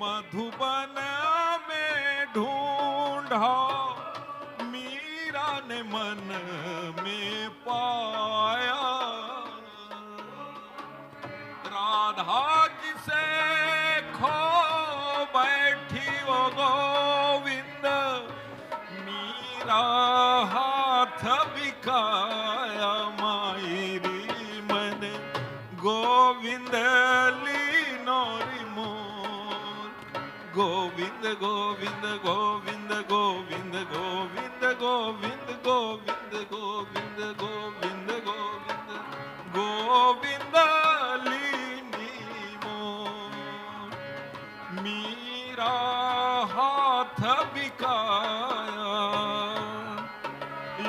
मधुबन में ढूंढा, मीरा ने मन में पाया। राधा जिसे खो बैठी वो गोविंद, मीरा हाथ बिकाया मायरी मन गोविंद लीनोरी मोर। गोविंद गोविंद गोविंद गोविंद गोविंद गोविंद गोविंद गोविंद गोविंद गोविंद गोविंद लीनी मोर। मीरा हाथ बिकाया,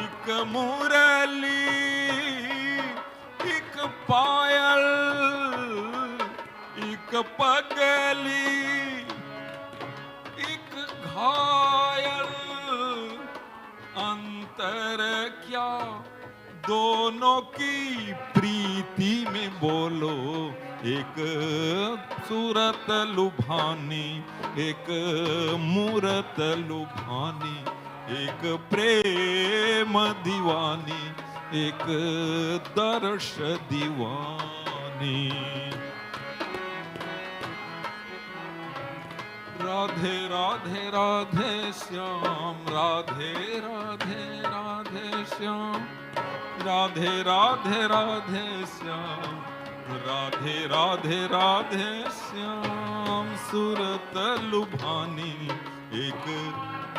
एक मुरली एक पायल एक पगली एक घायल। अंतर क्या दोनों की प्रीति में बोलो। एक सूरत लुभानी एक मूरत लुभानी, एक प्रेम दीवानी एक दर्श दीवानी। राधे राधे राधे श्याम, राधे राधे राधे श्याम, राधे राधे राधे श्याम, राधे राधे राधे श्याम। सूरत लुभानी एक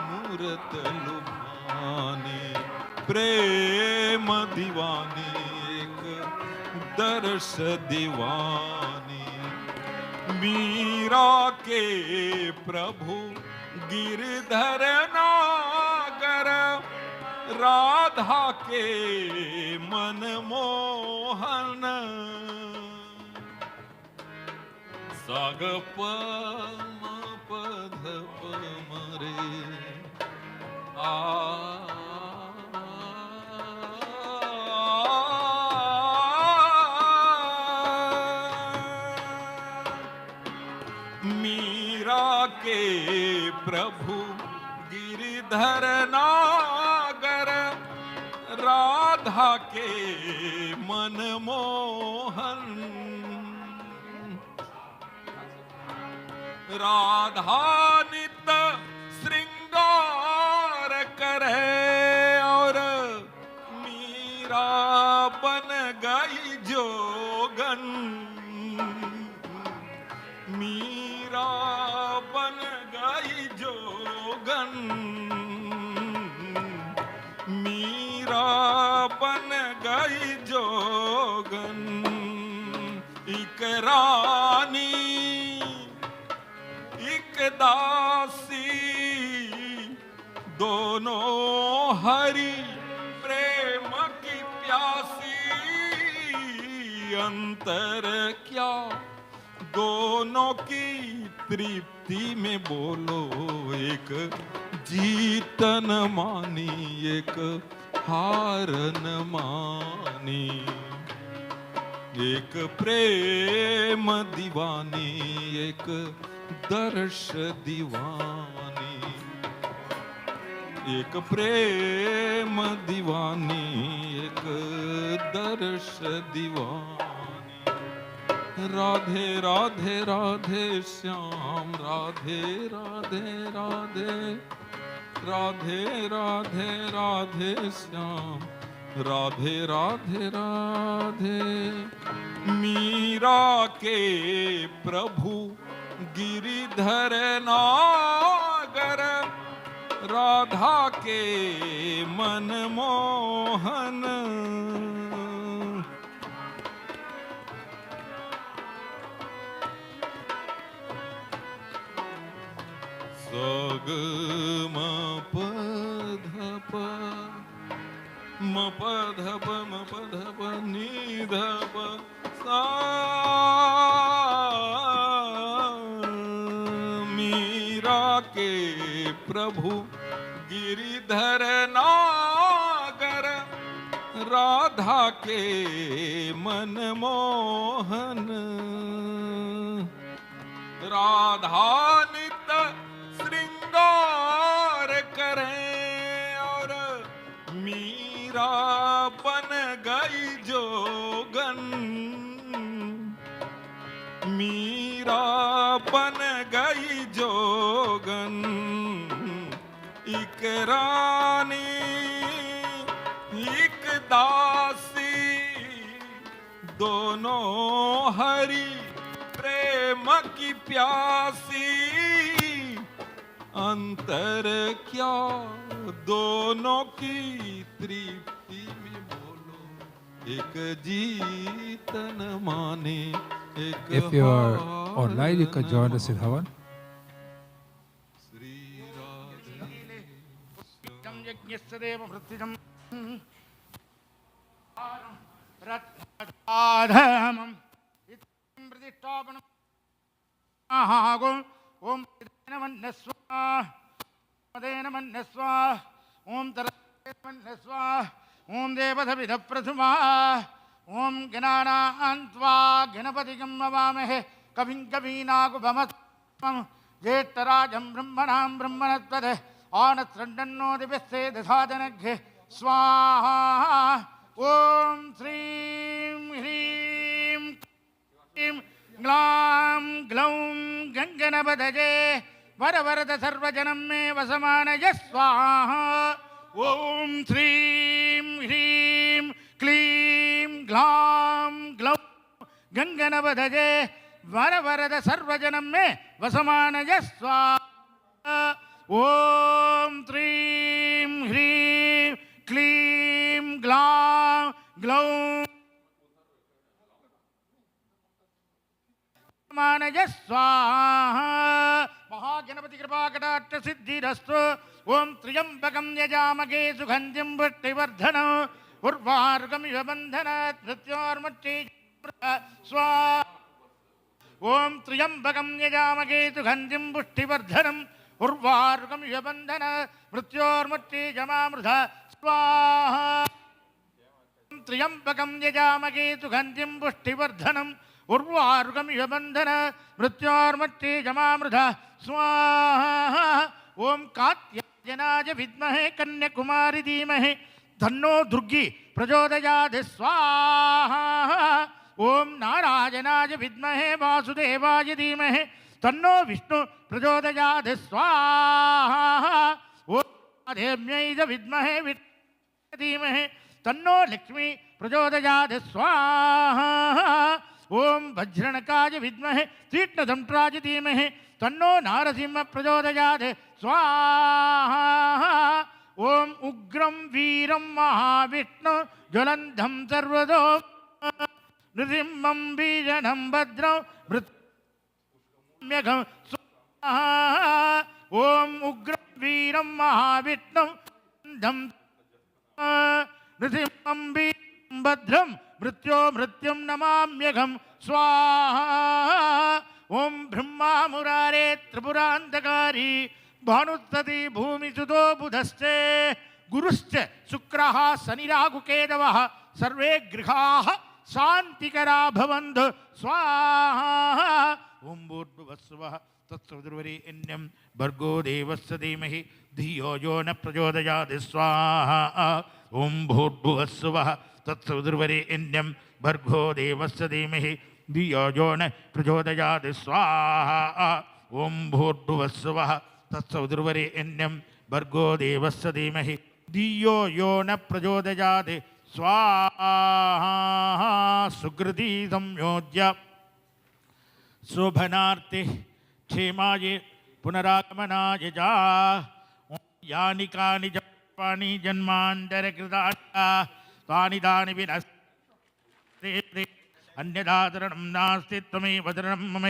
मूरत लुभानी, प्रेम दीवानी एक दर्श दीवानी। मीरा के प्रभु गिरधर नागर, राधा के मन मोहन। साग प म प ध प म रे आ। मीरा के प्रभु गिरधर नागर, राधा के मन मोहन। राधा नित श्रृंगार करे और मीरा बन गई जोगन। मीरा बन गई जोगन, मीरा बन गई जोगन। एक रानी एक दासी, दोनों हरि प्रेम की प्यासी। अंतर क्या दोनों की तृप्ति में बोलो। एक जीतन मानी एक हारन मानी, एक प्रेम दीवानी एक दर्श दीवानी, एक प्रेम दीवानी एक दर्श दीवानी। राधे राधे राधे श्याम, राधे राधे राधे, राधे राधे राधे श्याम, राधे राधे राधे। मीरा के प्रभु गिरिधर नागर, राधा के मन मोहन। सग म प ध प म प ध प म प ध प नि ध प सा। मीरा के प्रभु गिरिधर नागर, राधा के मन मोहन। राधानित श्रृंगार करें और मीरा बन गई जोगन, मीरा बन गई जोगन। एक रानी एक दासी दोनों हरि प्रेम की प्यासी, अंतर क्या दोनों की तृप्ति में बोलो, एक जीतन माने एक। If you are online, you can join us in Havan. ओम देवधविध प्रथमा ओम गणानान्त्वा गणपतिगं नमामहे कविं कवीनागुभमत्वं ज्येष्ठराजं ब्रह्मणां ब्रह्मणस्पते आनत्रण्डन्नो दिवसे दधादनघ्ये स्वाहा। ओम श्रीं ह्रीं क्लीं ग्लां ग्लौं गङ्गणपतये वरवरद सर्वजनं मे वसमानय स्वाहा। ओम श्रीं ह्रीं क्लीं ग्लां ग्लौं गङ्गणपतये वरवरद सर्वजनं मे वसमानय स्वाहा। ओम श्रीं ह्रीं क्लीं ग्लां ग्लौं मानय स्वाहा। महागणपति कृपा कटाक्ष सिद्धिरस्तु। ओम त्र्यंबकं यजामहे सुगन्धिं पुष्टिवर्धनं उर्वारुकमिव बन्धनात् मृत्योर्मुक्षीयमामृता स्वाहा। ओम त्र्यंबकं यजामहे सुगन्धिं पुष्टिवर्धनं उर्वारुकमिव बन्धनात् मृत्योर्मुक्षीयमामृता स्वाहा। त्र्यंबकं यजामहे सुगन्धिं पुष्टिवर्धनं उर्वारुकमिव बन्धनात् मृत्योर्मुक्षीयमामृता स्वाहा। ओम कात्यायनाय विद्महे कन्याकुमारी धीमहि तन्नो दुर्गी प्रचोदयात् स्वाहा। ओम नारायणाय विद्महे वासुदेवाय धीमहि तन्नो विष्णु प्रचोदयात् स्वाहा। ओम देव्यै विद्महे विष्णु धीमहि तन्नो लक्ष्मी प्रचोदयात् स्वाहा। ओम वज्रणकाय विद्महे तीक्ष्णदंष्ट्राय धीमहि तन्नो नारसिंह प्रचोदयात् स्वाहा। ओम उग्रं वीरं महाविष्णु ज्वलन्तं सर्वतो नृसिंहं बीजनं भद्रं मृत्युम्यघं स्वाहा। ओम उग्रं वीरं महाविष्णु नृसिंहं बीजं भद्रं मृत्युं नमाम्यघं स्वाहा। ओम ब्रह्मा मुरारे त्रिपुरांतकारी भानुस्तति भूमिसुतो बुधश्चे गुरुश्च शुक्रः शनिराहुकेतवः सर्वे गृहाः शान्तिकरा भवन्तु स्वाहा। ओम भूर्भुवस्सुवः तत्सवितुर्वरेण्यं भर्गो देवस्य धीमहि धियो यो न प्रचोदयात् स्वाहा। ओम भूर्भुवस्सुवः तत्सवितुर्वरेण्यं भर्गो देवस्य धीमहि धियो यो न प्रचोदयात् स्वाहा। ओम भूर्भुवस्सुवः तत्सवितुर्वरेण्यं भर्गो देवस्य धीमहि धियो यो न प्रचोदयात् स्वाहा। सुकृती संयोज्य शोभनार्थे क्षेमाय पुनरागमनाय च यानि कानि जपानि जन्मान्तरकृतानि तानि तानि विनश्यन्ति अन्यदातरणं नास्ति त्वमेव शरणं मम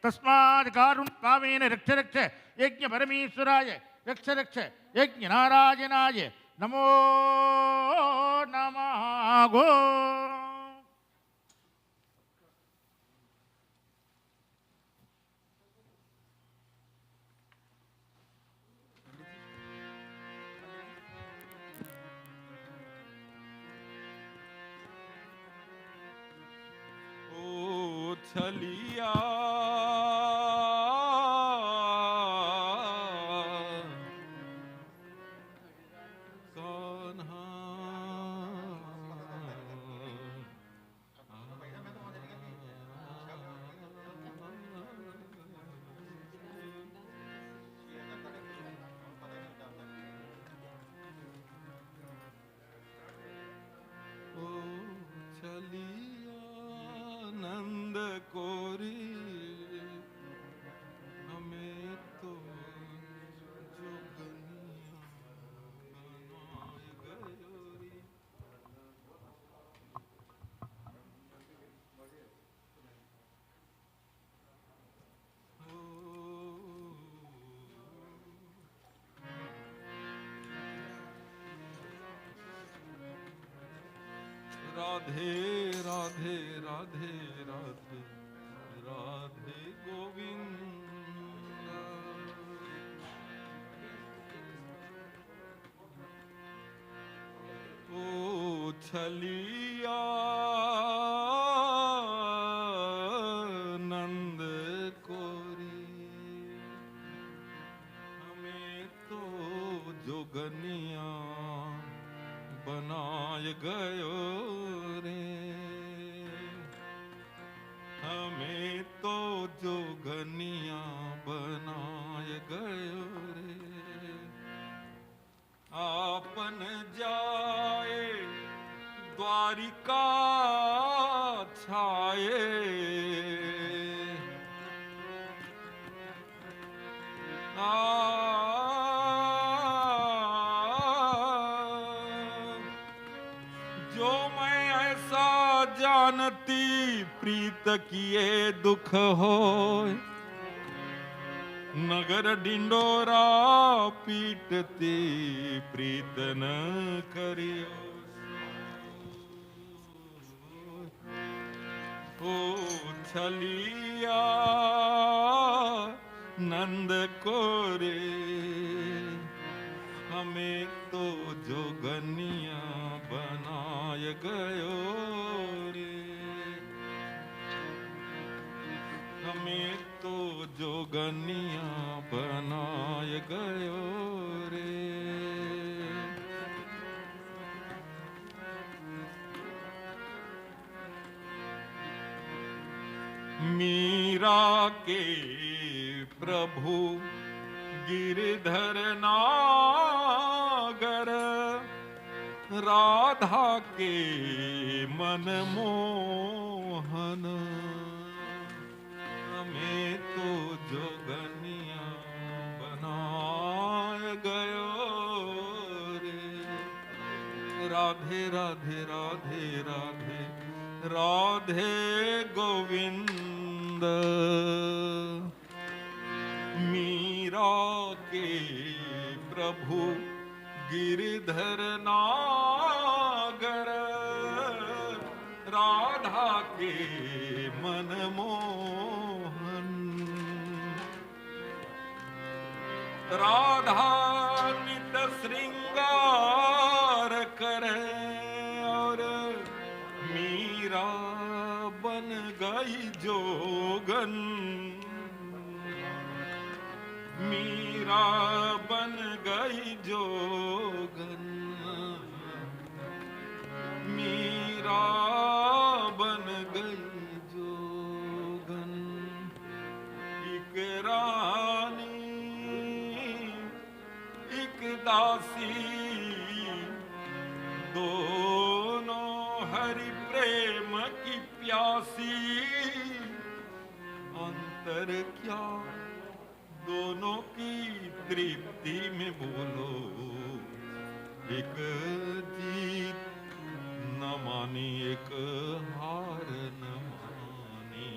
तस्मात् कारुण्यभावेन रक्ष रक्ष यज्ञ परमेश्वराय रक्ष रक्ष यज्ञ नारायणाय नमो नमः गो। छलिया राधे राधे राधे राधे राधे गोविंद। ओ छलिया नंद कोरी, हमें तो जोगनिया बनाए गयो रे, हमें तो जोगनिया बनाए गयो रे। आपन जाए द्वारिका छाए, जो मैं ऐसा जानती प्रीत किए दुख होए, नगर डिंडोरा पीटती प्रीत न करियो। ओ छलिया नंद कोरे, हमें तो जोगनिया बनाए गयो रे, हमें तो जोगनिया बनाए गयो रे। मीरा के प्रभु गिरधर नागर, राधा के मनमोहन, हमें तो जोगनिया बनाए गयो रे। राधे राधे राधे राधे राधे गोविंद। मीरा के प्रभु गिरधर नागर, राधा के मनमोहन, राधा नित श्रृंगार करे और मीरा बन गई जोगन, मीरा बन गई जोगन, मीरा बन गई जोगन। एक रानी एक दासी, दोनों हरि प्रेम की प्यासी, अंतर क्या दोनों की तृप्ति में बोलो। एक जीत न मानी एक हार न मानी,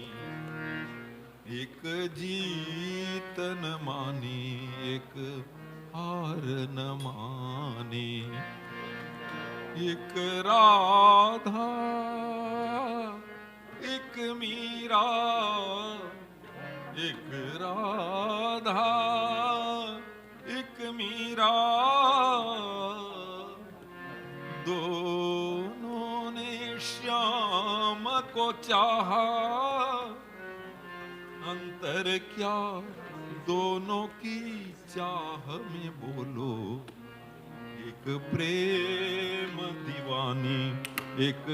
एक जीत न मानी एक हार न मानी। एक राधा एक मीरा, एक राधा एक मीरा, दोनों ने श्याम को चाहा, अंतर क्या दोनों की चाह में बोलो। एक प्रेम दीवानी एक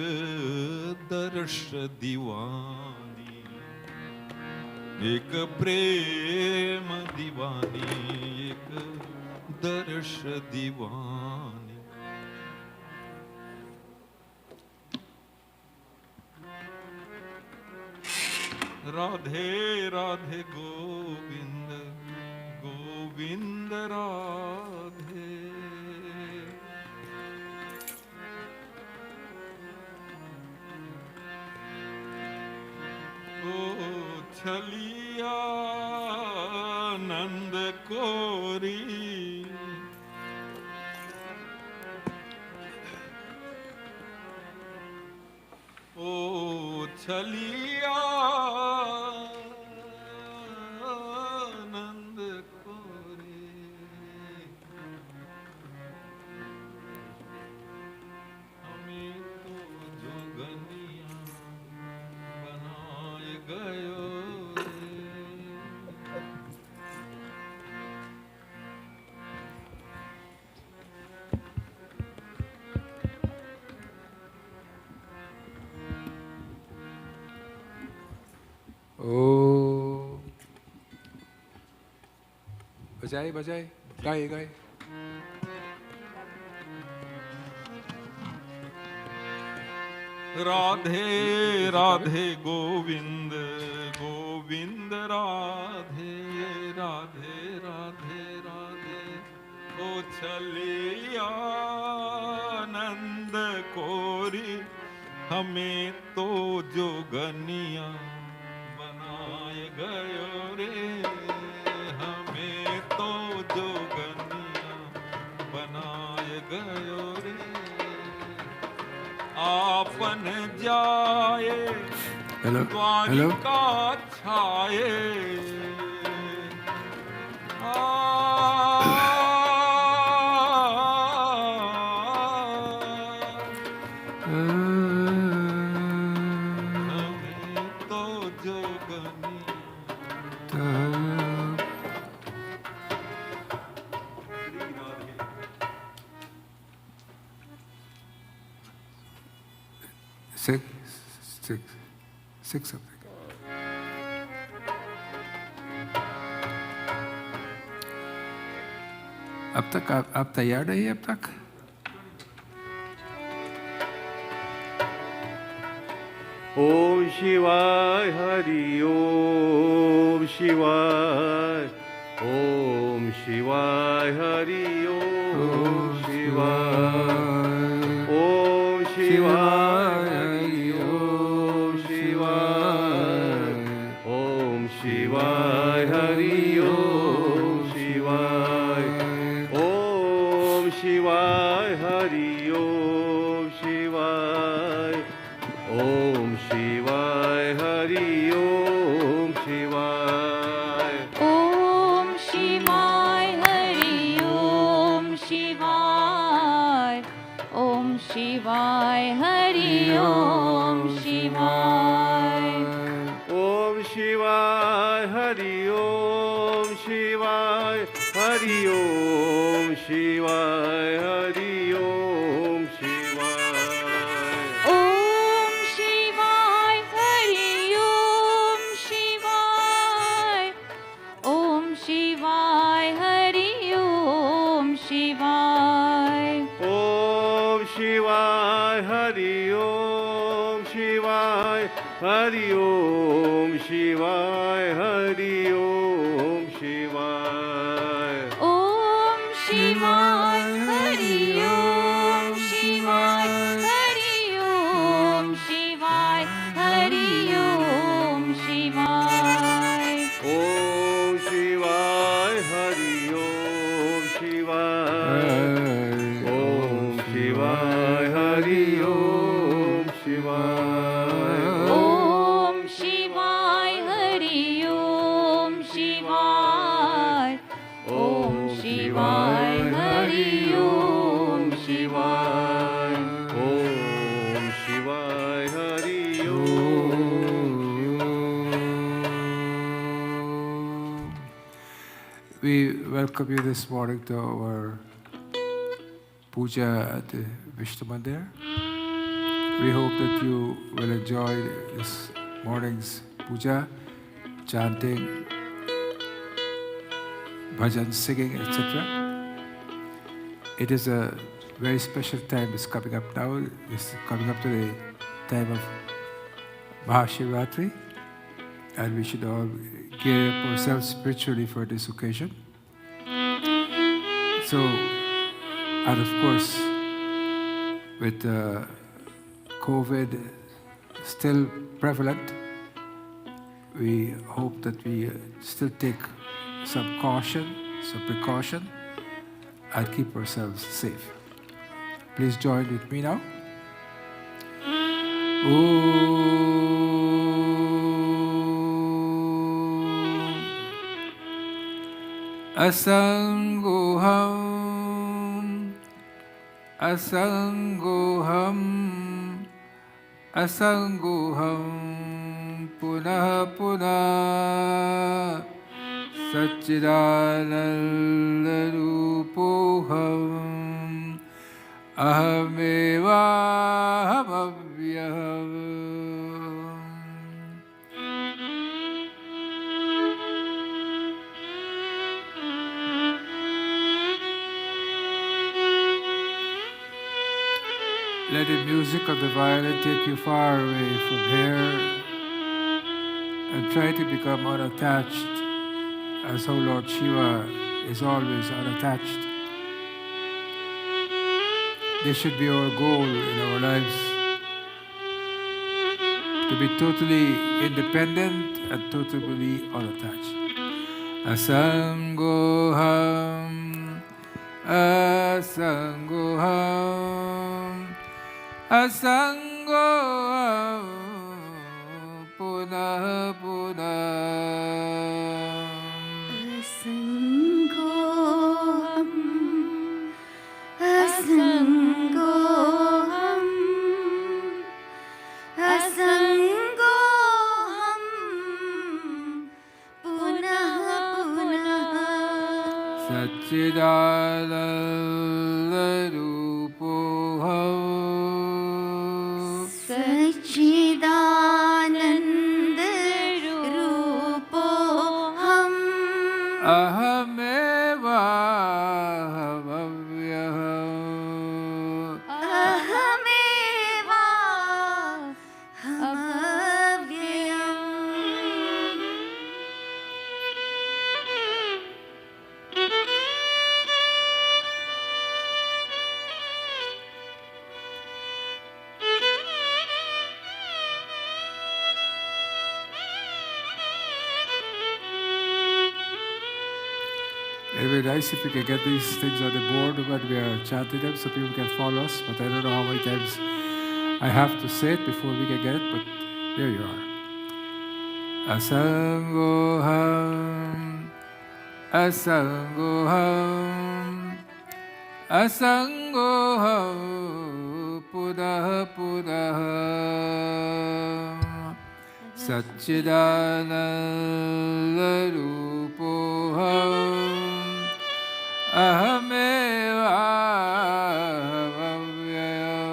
दर्श दीवानी, एक प्रेम दीवानी एक दर्श दीवानी। राधे राधे गोविंद गोविंद राधे। ओ छलिया नंद कोरी, ओ छलिया नंद कोरे हमें तो जोगनिया बनाए गयो रे। Oh. बजाए बजाए गाए गाए राधे राधे गोविंद गोविंद राधे राधे राधे राधे ओ छलिया नंद कोरी हमें तो जोगनिया बनाए गयो रे। हमें तो जोगनिया बनाए गयो रे। आपन जाए हेलो द्वारिका छाए हमें तो six something. अब तक आप तैयार नहीं है अब तक? ओम शिवाय हरि ओम शिवाय ओम शिवाय हरि ओम शिवाय ओम शिवाय हरि ओम शिवाय ओम शिवाय हरि ओम शिवाय ओम शिवाय हरि ओम शिवाय ओम शिवाय हरि ओम शिवाय ओम शिवाय हरि ओम शिवाय ओम शिवाय हरि ओम शिवाय ओम शिवाय हरि ओम शिवाय हरि ओम शिवाय हरि ओम शिवाय ओम शिवाय हरि ओम शिवाय ओम शिवाय हरि ओम शिवाय ओम शिवाय हरि ओम शिवाय हरि ओम शिवाय हरि ओम शिवाय ओम शिवाय हरि ओम शिवाय हरि ओम शिवाय हरि ओम शिवाय ओम शिवाय हरि ओम शिवाय ओम शिवाय हरि ओम शिवाय ओम शिवाय हरि ओम शिवाय ओम शिवाय हरि ओम शिवाय ओम शिवाय Hari We welcome you this morning to our puja at the Vishnu Mandir. We hope that you will enjoy this morning's puja, chanting, bhajan, singing, etc. It is a very special time. It's coming up now. It's coming up to the time of Mahashivratri, and we should all gear up ourselves spiritually for this occasion. So, and of course, with COVID still prevalent, we hope that we still take some caution, some precaution, and keep ourselves safe. Please join with me now. Asangoham, asangoham, asangoham, punah punah, Satchidananda rupoham, ahameva hamavyaham. Let the music of the violin take you far away from here and try to become unattached as how Lord Shiva is always unattached. This should be our goal in our lives, to be totally independent and totally unattached. Asangoham, asangoham, asangoham, punah punah. Asangoham, asangoham, asangoham, punah punah. Satchidananda rupoham, Satchidananda rupoham, ahameva hamavyaham. ahameva hamavyayam. It would be nice if we could get these things on the board when we are chanting them so people can follow us, but I don't know how many times I have to say it before we can get it, but there you are. Asangoham, asangoham, asangoham, punah punah. Satchidananda rupoham, ahameva hamavyayam.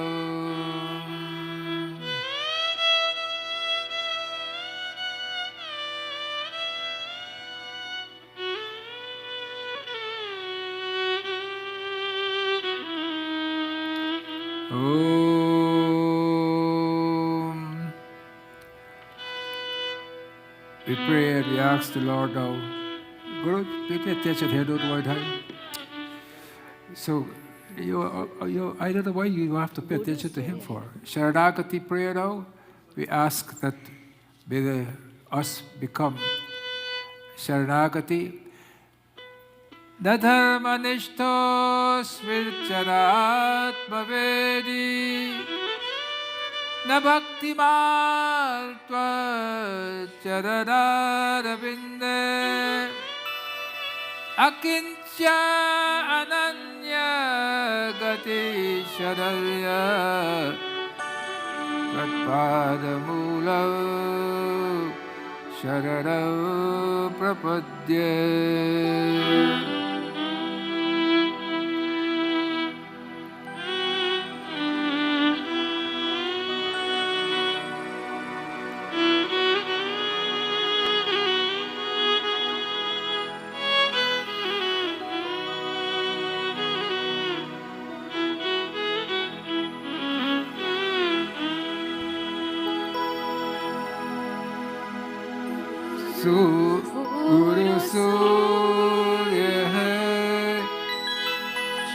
Om. We pray and we ask the Lord now. Guru, pay attention here, don't worry. So, I don't know why you have to pay attention to him for. Sharanagati prayer now, we ask that may us become Sharanagati. Nadharmanishto svircharatmavedi, na bhaktiman tva charanarabinde, akincha ananya gati sharaya, tatpadamulam sharanam prapadye. Guru Surya hai,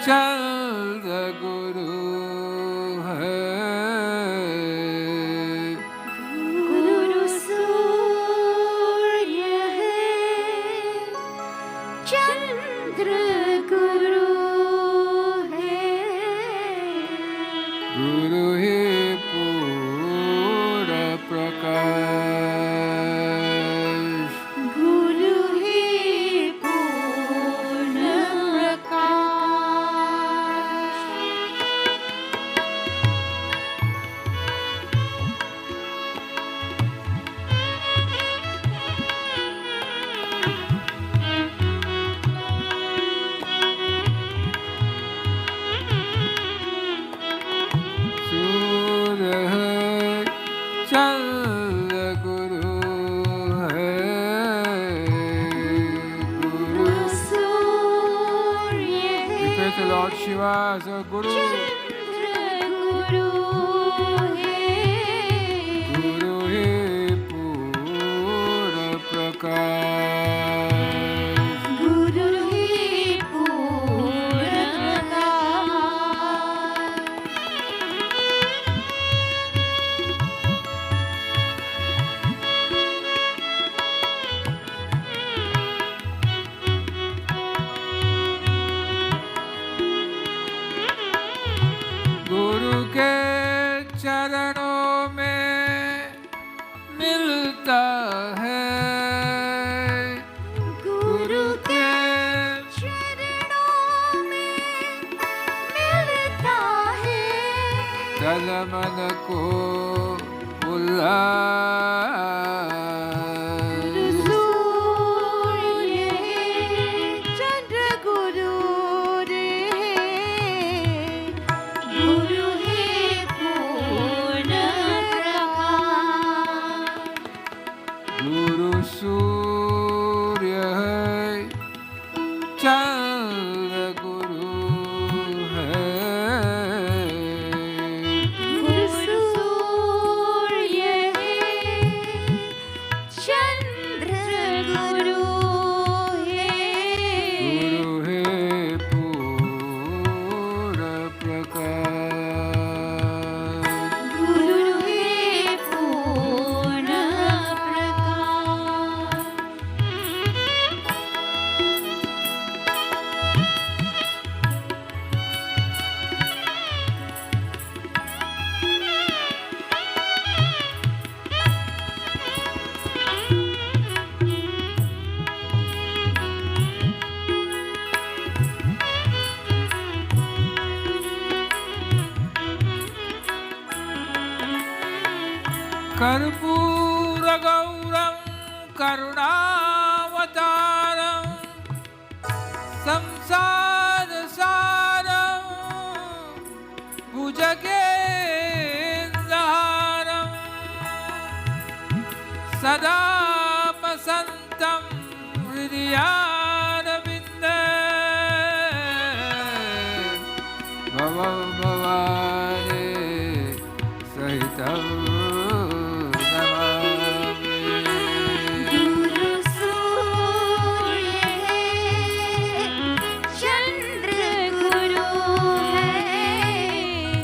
Chandra Guru hai. Guru Surya hai, Chandra Guru hai. Guru hi Lord Shiva as our Guru. Guru hai, Guru hai Pura Prakash. Guru hai Pura Prakash. गुरु के चरणों में मिलता है, गुरु के चरणों में मिलता है, तन मन को उल्लास। सूर्य चंद्र गुरु रे, गुरु है पूर्ण प्रकाश। गुरु सूर्य है, चंद्र गुरु है। गुरु सूर्य है, चंद्र गुरु है, गुरु है पूर्ण प्रकाश। गुरु है पूर्ण प्रकाश। कर्पूर गौरम करुणावतारम संसार सारम भुजगेन्द्रहारम सदा वसन्तं हृदयारविन्दे भवं भवानी सहितं नमामि। गुरु सूर्य है, चंद्र गुरु है,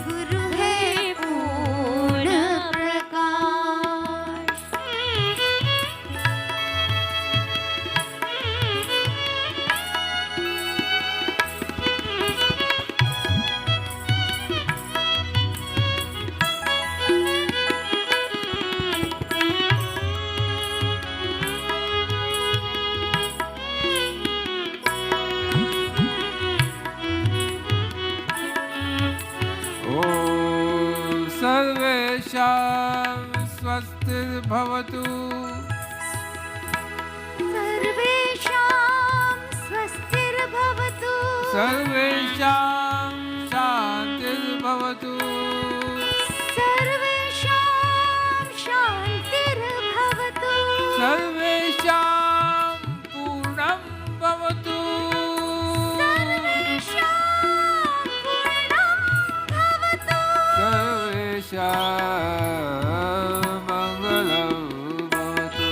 गुरु है पूर्ण प्रकाश। ॐ सर्वेषां स्वस्तिर्भवतु। सर्वेषां स्वस्तिर्भवतु, सर्वेषां शान्तिर्भवतु। सर्वेषां शान्तिर्भवतु, सर्वेषां पूर्णं भवतु। सर्वेषां पूर्णं भवतु, सर्वेषां मङ्गलं भवतु। सर्वेषां मङ्गलं भवतु।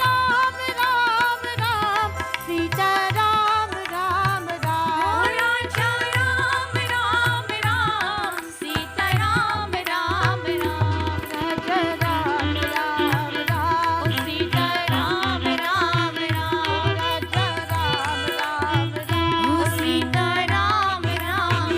राम राम राम सीता राम राम राम, राजा राम राम राम सीता राम राम राम, राजा राम राम राम सीता राम राम राम, राजा राम राम राम सीता राम राम राम,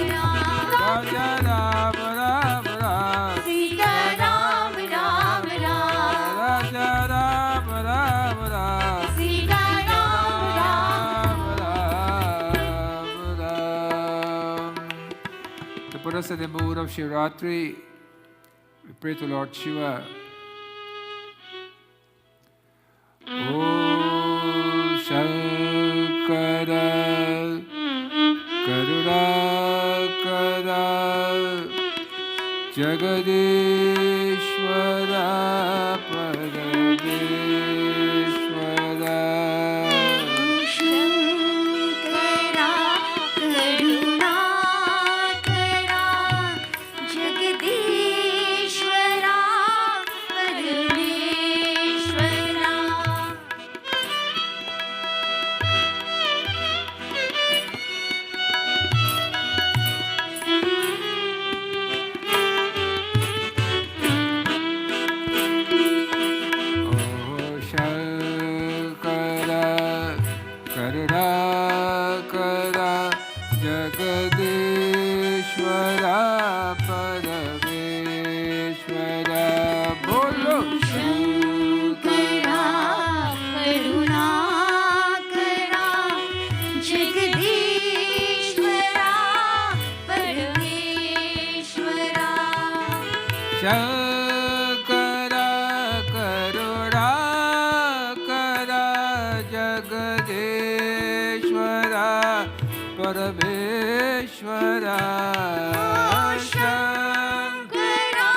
राजा राम राम राम, सीता राम राम राम, राजा Ram Ram Ram, Sita Ram Ram. Ram Ram. To put us in the mood of Shivratri, we pray to Lord Shiva. Om Shankara Karunakara Jagadishwara Parameshwara Shankara Karunakara Jagadishwara Parameshwara Oh Shankara Karunakara Jagadishwara Parameshwara Bolo Shankara Karunakara Jagadishwara Parameshwara Shankara Karunakara Jagadishwara Parameshwara Shankara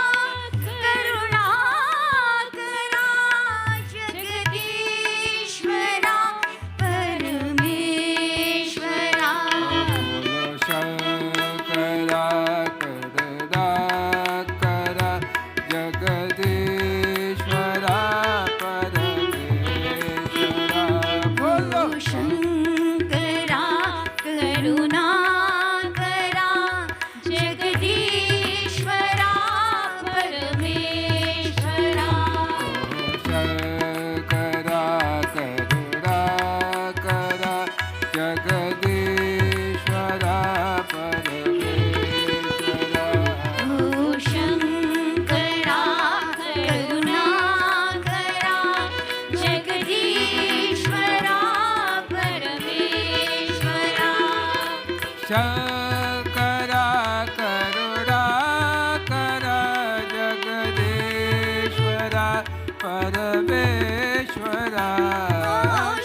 Karunakara Jagadishwara Parameshwara Bolo Shankara Karunakara Jagadishwara Parameshwara Bolo Shankara Karunakara Jagadishwara Parameshwara Shankara Karunakara Jagadishwara Parameshwara Shankara Karunakara Jagadishwara Parameshwara Shankara Karunakara Jagadishwara Parameshwara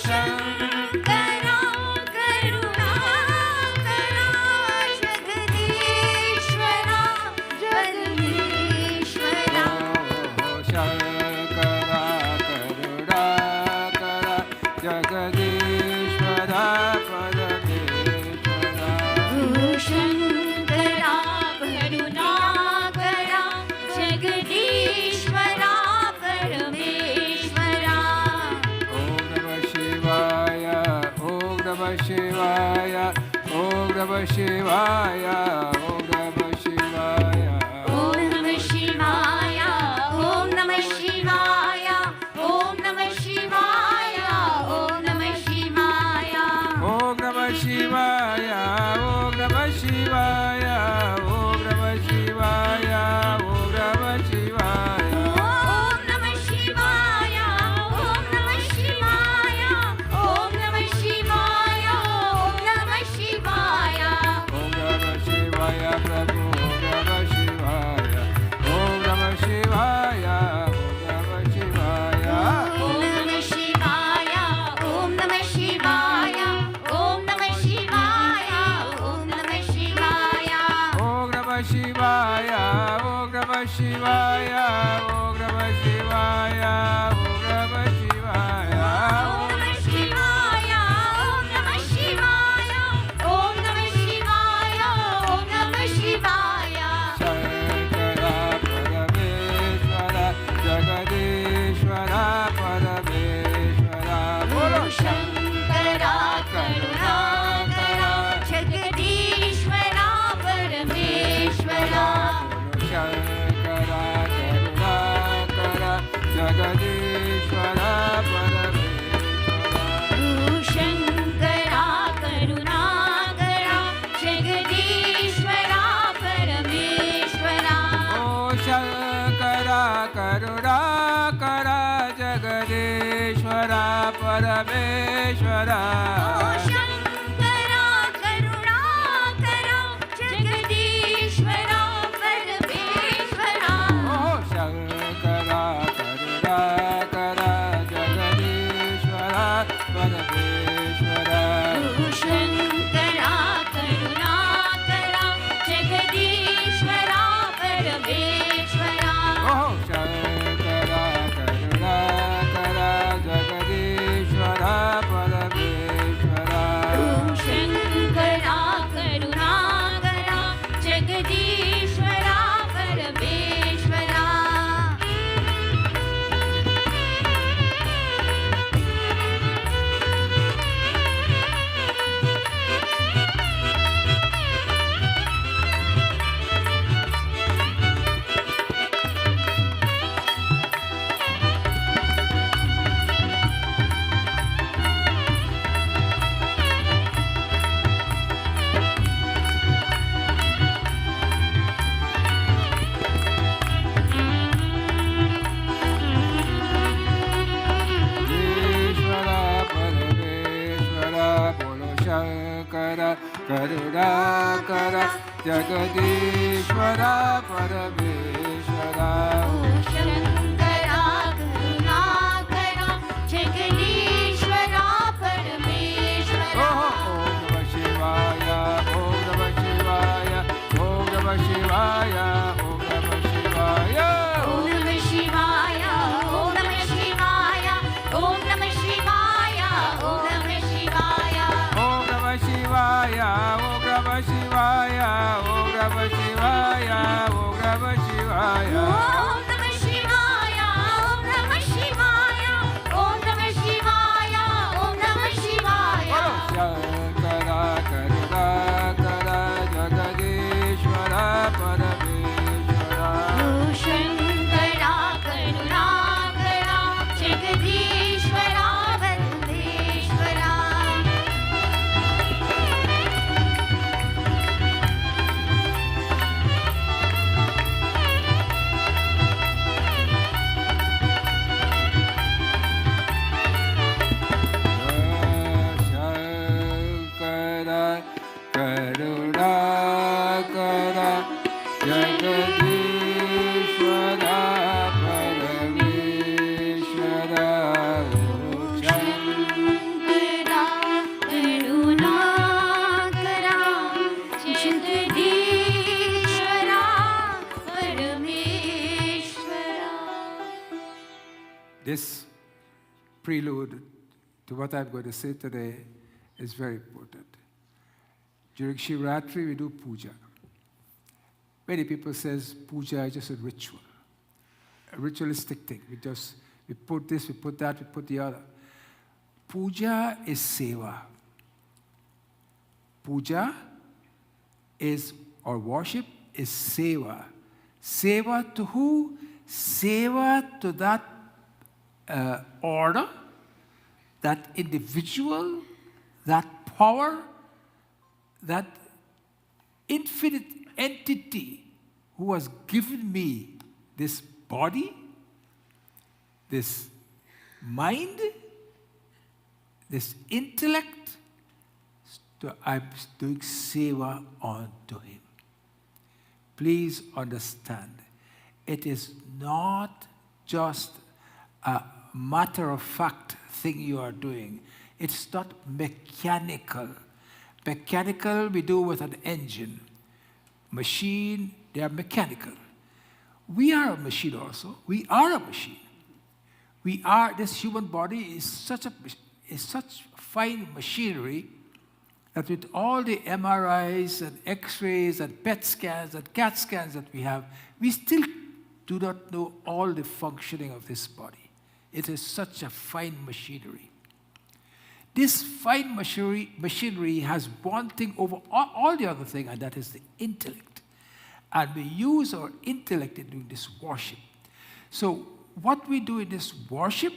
Shankara Karunakara Jagadishwara Parameshwara Shankara Karunakara Jagadishwara Parameshwara Shankara Karunakara Jagadishwara Parameshwara Om Namah Shivaya, Om Namah Shivaya, Om Namah Shivaya, Om Namah Shivaya. Om Namah Shivaya Om Namah Shivaya Om Namah Shivaya Om Namah Shivaya Om Namah Shivaya, Om Namah Shivaya, Om Namah Shivaya, Om Namah Shivaya. Om Namah Shivaya Om Namah Shivaya Om Namah Shivaya Om Namah Shivaya Om Namah Shivaya, Prabhu, Om Namah Shivaya, Om Namah Shivaya, Om Namah Shivaya. Om Namah Shivaya Om Namah Shivaya Om Namah Shivaya Om Namah Shivaya Om Namah Shivaya, Om Namah Shivaya, Om Namah Shivaya, Om Namah Shivaya. Om Namah Shivaya Om Namah Shivaya Om Namah Shivaya Shankara Parameshwara Jagadishwara Parameshwara Bolo Shankara Karunakara Jagadishwara Parameshwara Shankara Karunakara Jagadishwara Parameshwara Shankara Karunakara Jagadishwara Parameshwara Oh Shankara Karunakara Jagadishwara Parameshwara Shankara Karunakara Jagadishwara Parameshwara Oh Shankara Karunakara Jagadishwara Parameshwara Shankara Karunakara Jagadishwara Parameshwara Karunakara, Jagadishvara, Parameshvara. Shankara Karunakara Jagadishvara Parameshvara. Om Namah Shivaya, Om Namah Shivaya, Om Namah Shivaya, Om Namah Shivaya. Om Namah Shivaya, Om Namah Shivaya, Om Namah Shivaya, Om Namah Shivaya. Om Namah Shivaya, Om Namah Shivaya, Om Namah Shivaya, Om Namah Shivaya. Om Namah Shivaya, Om Namah Shivaya, Om Namah Shivaya, Om Namah Shivaya. Shankara Karunakara Jagadishvara Parameshvara. Shankara Karunakara Jagadishvara Parameshvara. Shankara Karunakara Jagadishvara Parameshvara. Shankara Karunakara Jagadishvara Parameshvara. This prelude to what I'm going to say today is very important. During Shivratri, we do puja. Many people says puja is just a ritualistic thing. We put this, we put that, we put the other. Puja is seva. Puja is, or worship is seva. Seva to who? Seva to that order, that individual, that power, that infinite entity who has given me this body, this mind, this intellect. So I'm doing seva unto him. Please understand, it is not just a matter-of-fact thing you are doing. It's not mechanical. Mechanical we do with an engine. Machine, they are mechanical. We are a machine also. We are a machine. We are, this human body is such fine machinery that with all the MRIs and X-rays and PET scans and CAT scans that we have, we still do not know all the functioning of this body. It is such a fine machinery. This fine machinery has one thing over all the other thing, and that is the intellect. And we use our intellect in doing this worship. So what we do in this worship,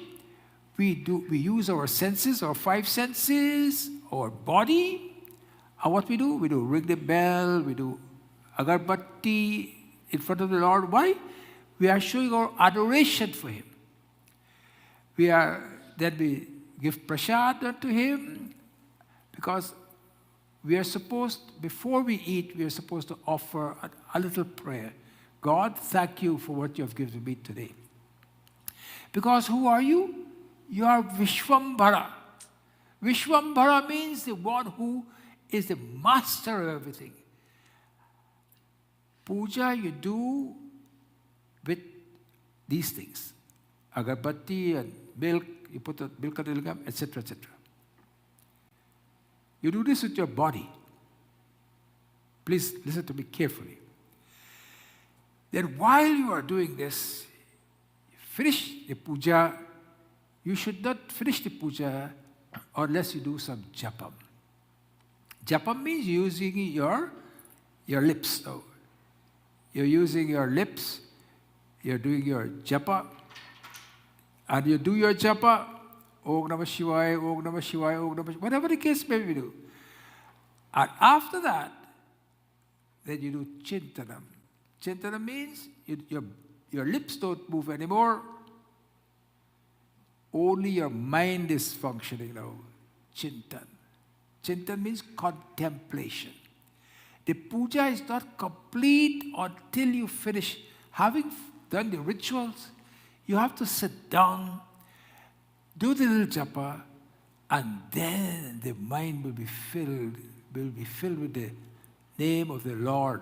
we use our senses, our five senses, our body. And what we do ring the bell, we do agarbatti in front of the Lord. Why? We are showing our adoration for him. Then we give prasad unto him, because we are supposed, before we eat, we are supposed to offer a little prayer. God, thank you for what you have given me today. Because who are you? You are Vishwambhara. Vishwambhara means the one who is the master of everything. Puja you do with these things. Agarbatti and milk, you put the milk and lingam, etc., etc. You do this with your body. Please listen to me carefully. Then while you are doing this, finish the puja. You should not finish the puja unless you do some japam. Japam means using your lips. So you're using your lips, you're doing your japa, and you do your japa, Om Namah Shivaya, Om Namah Shivaya, Om Namah Shivaya, whatever the case may be do. And after that, then you do chintanam. Chintanam means your lips don't move anymore. Only your mind is functioning now. Chintan. Chintan means contemplation. The puja is not complete until you finish. Having done the rituals, you have to sit down, do the little japa, and then the mind will be filled with the name of the Lord.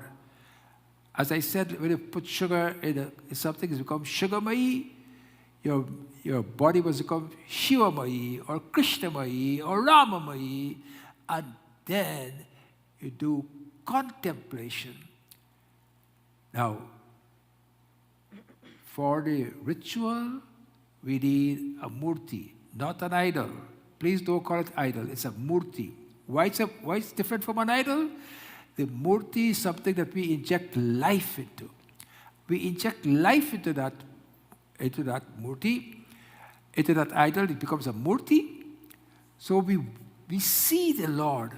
As I said, when you put sugar in something, it's become sugarmayi. Your body was become Shivamayi or Krishnamayi or Ramamayi, and then you do contemplation. Now, for the ritual, we need a murti, not an idol. Please don't call it idol. It's a murti. Why it's different from an idol? The murti is something that we inject life into. We inject life into that murti, into that idol. It becomes a murti. So we see the Lord.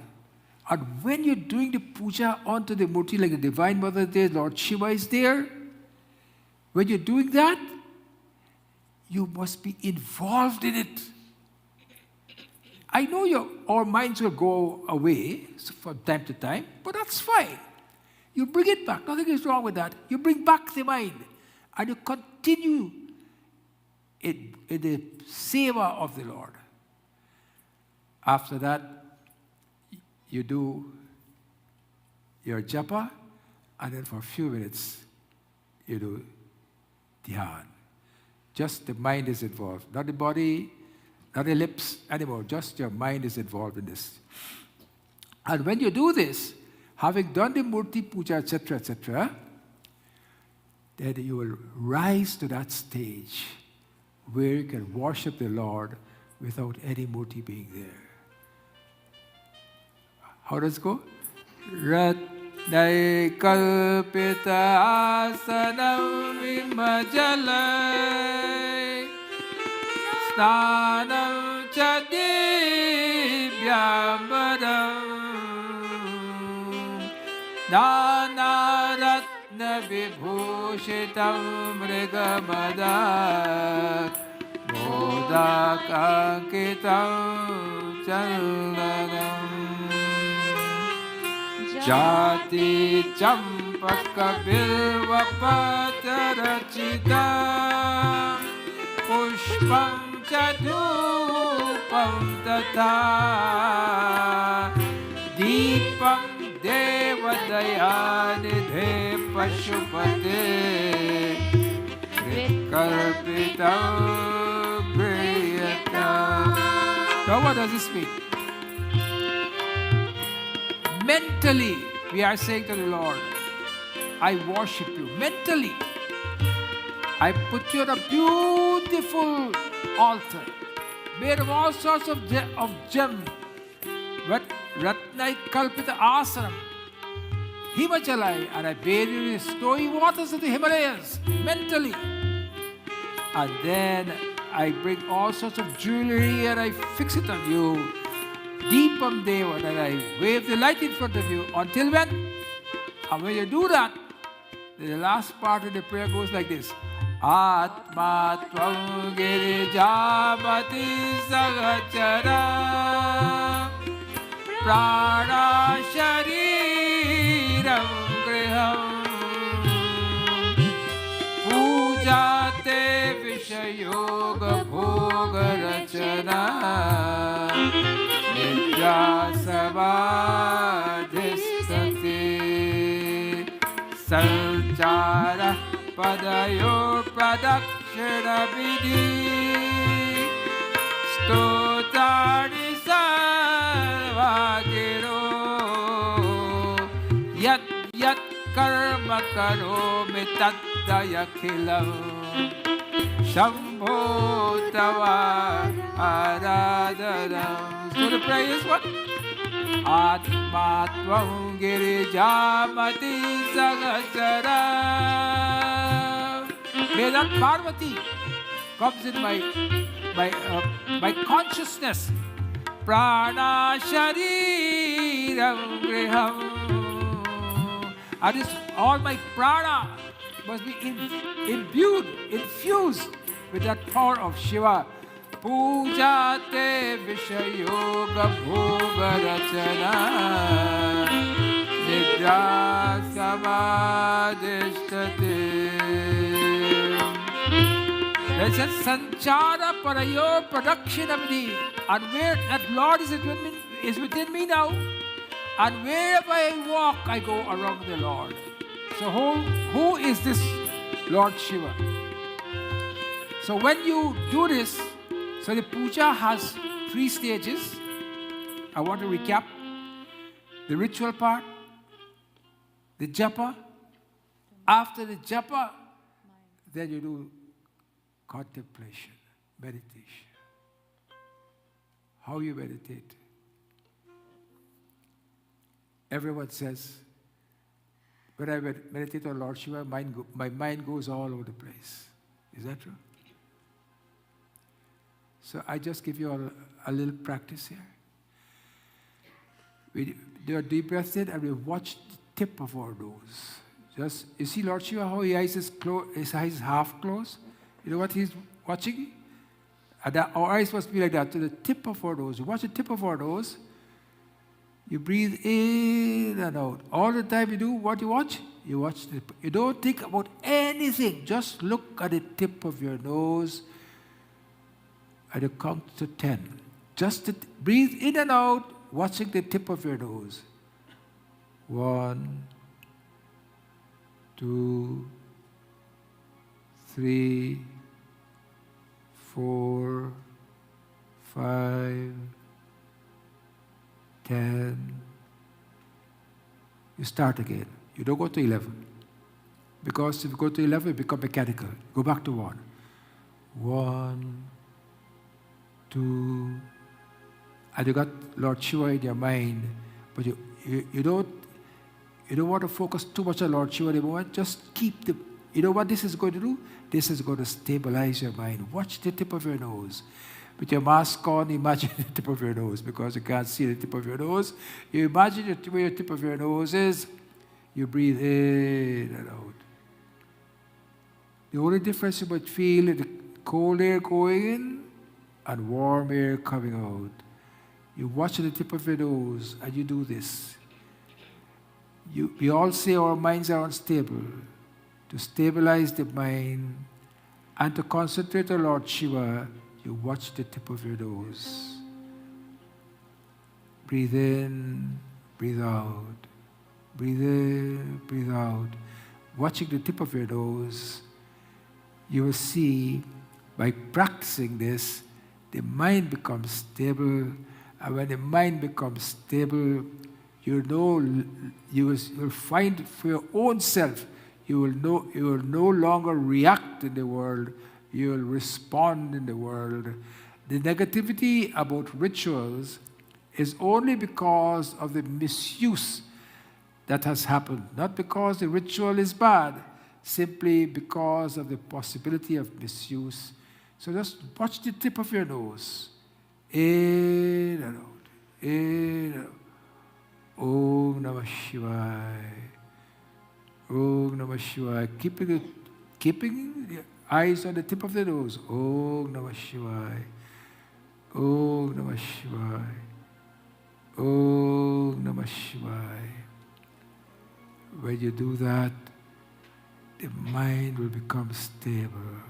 And when you're doing the puja onto the murti, like the Divine Mother there, Lord Shiva is there. When you're doing that, you must be involved in it. I know our minds will go away from time to time, but that's fine. You bring it back. Nothing is wrong with that. You bring back the mind, and you continue in the seva of the Lord. After that, you do your japa, and then for a few minutes, you do dhyan. Just the mind is involved, not the body, not the lips anymore. Just your mind is involved in this. And when you do this, having done the murti puja, etc., then you will rise to that stage where you can worship the Lord without any murti being there. How does it go? Ratnai kalpita asanam vimajalai snanam chadivyamaram nanaratna vibhushitam mrigamada modakankitam challanam Jati champaka bilva patarachita pushpam chadupam tata deepam devadayanidhe pashupate vikalpitam priyatam. Now what does this mean? Mentally, we are saying to the Lord, I worship you. Mentally, I put you on a beautiful altar, made of all sorts of gems. Ratnai kalpita asanam, Himachalai, and I bathe you in the snowy waters of the Himalayas, mentally. And then I bring all sorts of jewelry and I fix it on you. Deepam Deva, and I wave the light in front of you. Until when? And when you do that, the last part of the prayer goes like this. Atma tvam girijamati sagachara prana shariram griham pujate vishayoga bhoga rachana Sabadhistate Sanchara Padayo Pradakshana Vidhi Stotani Sarvagiro Yat Yat Karma Karo Mitadayakhilam Shambho Tava Aradhanam. So the prayer is what? Atma tvam girijamati sagachara. May that Parvati comes in my consciousness. Prana shariram griham. And this, all my prana must be imbued, infused with that power of Shiva. पूजाते विषयोग भोग रचना निद्रा समाधिष्ठते. There's a sanchara parayo pradakshinavidhi, and where that Lord is within me now, and wherever I walk, I go around the Lord. So who is this Lord Shiva? So when you do this, so the puja has 3 stages. I want to recap. The ritual part, the japa. After the japa, then you do contemplation, meditation. How you meditate? Everyone says, when I meditate on Lord Shiva, my mind goes all over the place. Is that true? So I just give you all a little practice here. We do a deep breath in and we watch the tip of our nose. Just, you see Lord Shiva, how his eyes half closed? You know what he's watching? And our eyes must be like that, to the tip of our nose. You watch the tip of our nose. You breathe in and out. All the time you do what you watch? You watch the, you don't think about anything. Just look at the tip of your nose and you count to 10. Just breathe in and out, watching the tip of your nose. 1, 2, 3, 4, 5, 10. You start again. You don't go to 11. Because if you go to 11, you become mechanical. Go back to 1. 1, 2, and you got Lord Shiva in your mind, but you don't want to focus too much on Lord Shiva at the moment. Just keep the, you know what this is going to do? This is going to stabilize your mind. Watch the tip of your nose. With your mask on, imagine the tip of your nose, because you can't see the tip of your nose. You imagine where your tip of your nose is. You breathe in and out. The only difference you might feel is the cold air going in and warm air coming out. You watch the tip of your nose and you do this. We all say our minds are unstable. To stabilize the mind and to concentrate on Lord Shiva, you watch the tip of your nose. Breathe in, breathe out. Breathe in, breathe out. Watching the tip of your nose, you will see, by practicing this, the mind becomes stable. And when the mind becomes stable, you'll find for your own self, you will no longer react in the world, you will respond in the world. The negativity about rituals is only because of the misuse that has happened, not because the ritual is bad, simply because of the possibility of misuse. So just watch the tip of your nose. In and out. In and out. Om Namah Shivaya. Om Namah Shivaya. Keeping the eyes on the tip of the nose. Om Namah Shivaya. Om Namah Shivaya. Om Namah Shivaya. When you do that, the mind will become stable.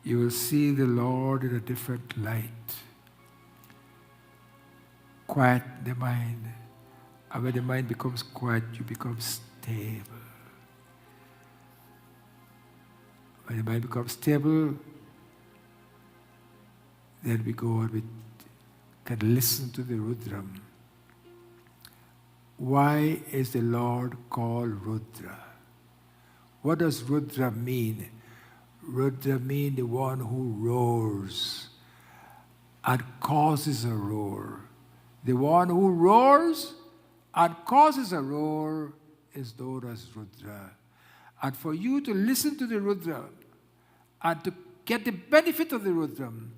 You will see the Lord in a different light. Quiet the mind. And when the mind becomes quiet, you become stable. When the mind becomes stable, then we go and we can listen to the Rudram. Why is the Lord called Rudra? What does Rudra mean? Rudra means the one who roars and causes a roar. The one who roars and causes a roar is known as Rudra. And for you to listen to the Rudra and to get the benefit of the Rudram,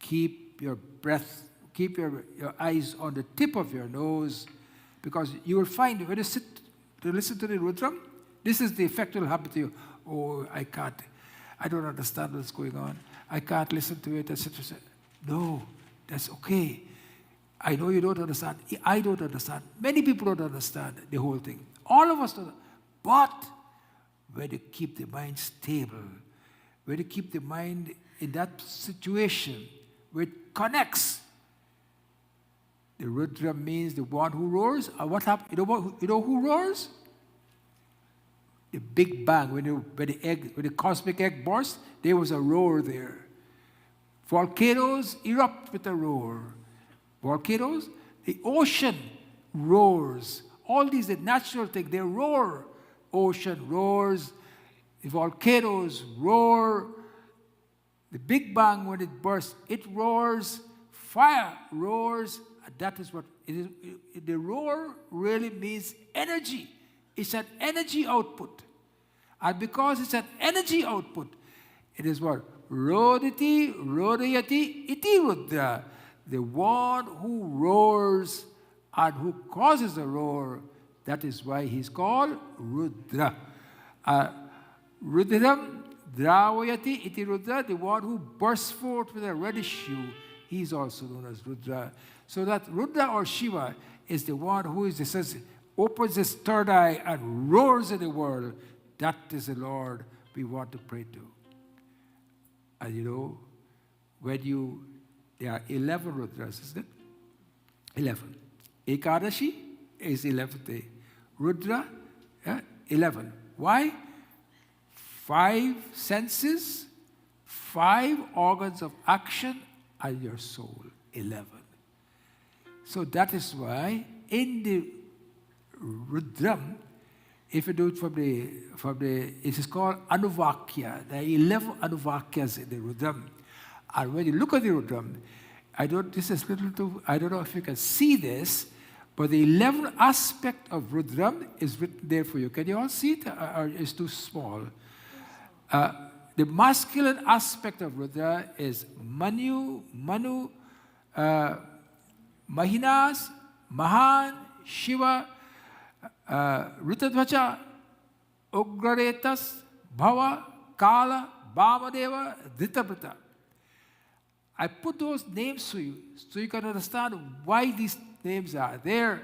keep your breath, keep your eyes on the tip of your nose, because you will find when you sit to listen to the Rudram, this is the effect that will happen to you. Oh, I can't. I don't understand what's going on. I can't listen to it, etc. No, that's okay. I know you don't understand. I don't understand. Many people don't understand the whole thing. All of us don't. But when you keep the mind stable, when you keep the mind in that situation where it connects, the Rudra means the one who roars. What happened? You know who roars? The Big Bang. When the cosmic egg burst, there was a roar there. Volcanoes erupt with a roar. Volcanoes, the ocean roars. All these are natural things. They roar. Ocean roars. The volcanoes roar. The Big Bang, when it bursts, it roars. Fire roars. That is what it is. The roar really means energy. It's an energy output. And because it's an energy output, it is what? Roditi, rodayati, iti rudra. The one who roars and who causes a roar, that is why he's called Rudra. Rudram, dravayati, iti rudra, the one who bursts forth with a reddish hue, he's also known as Rudra. So that Rudra or Shiva is the one who is, it says, opens his third eye and roars in the world. That is the Lord we want to pray to. And you know, there are 11 Rudras, isn't it? 11. Ekadashi is 11th day. Rudra, 11. Why? 5 senses, 5 organs of action, and your soul, 11. So that is why in the Rudram, if you do it from the it is called Anuvakya. There are 11 Anuvakyas in the Rudram. And when you look at the Rudram, I don't know if you can see this, but the 11th aspect of Rudram is written there for you. Can you all see it, or it's too small? The masculine aspect of Rudra is Manu, Mahinas, Mahan, Shiva, Ritadvacha, Ugraretas, Bhava, Kala, Bhamadeva, Dhitabrata. I put those names for you so you can understand why these names are there.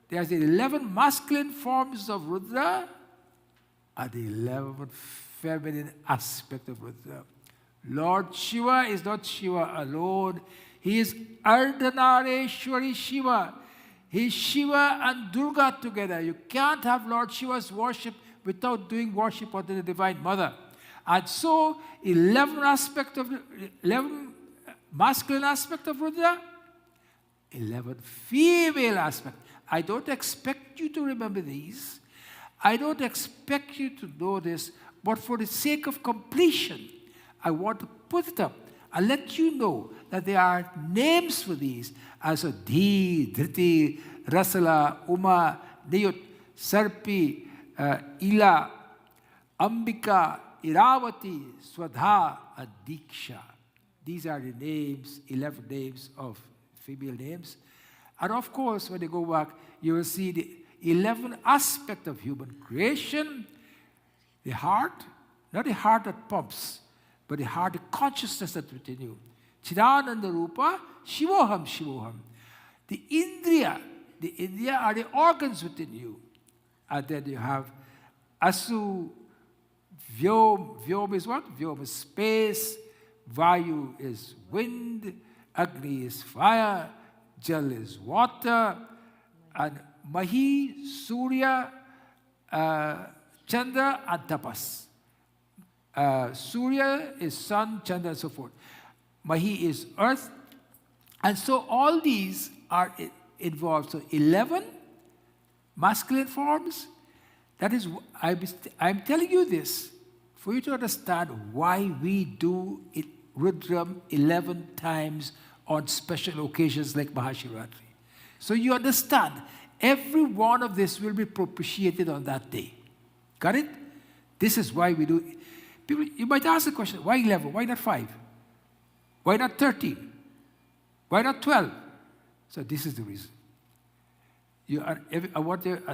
There's the 11 masculine forms of Rudra and the 11 feminine aspect of Rudra. Lord Shiva is not Shiva alone. He is Ardhanareshwari Shiva. He is Shiva and Durga together. You can't have Lord Shiva's worship without doing worship unto the Divine Mother. And so, 11 masculine aspect of Rudra, 11 female aspect. I don't expect you to remember these. I don't expect you to know this, but for the sake of completion, I want to put it up and let you know that there are names for these as a Dhi, Dhriti, Rasala, Uma, Niyut, Sarpi, Ila, Ambika, Iravati, Swadha, and Diksha. These are the names, 11 names of female names. And of course, when you go back, you will see the 11 aspect of human creation. The heart, not the heart that pumps, but the heart, the consciousness that's within you. Chidananda Rupa, Shivoham, Shivoham. The Indriya are the organs within you. And then you have Asu, Vyom. Vyom is what? Vyom is space. Vayu is wind. Agni is fire. Jal is water. And Mahi, Surya, Chandra, and Tapas. Surya is sun, Chandra, and so forth. Mahi is earth. And so all these are involved. So 11 masculine forms. That is, I'm telling you this for you to understand why we do it, Rudram 11 times on special occasions like Mahashivratri. So you understand, every one of this will be propitiated on that day. Got it? This is why we do it. People, you might ask the question, why 11? Why not 5? Why not 13? Why not 12? So this is the reason.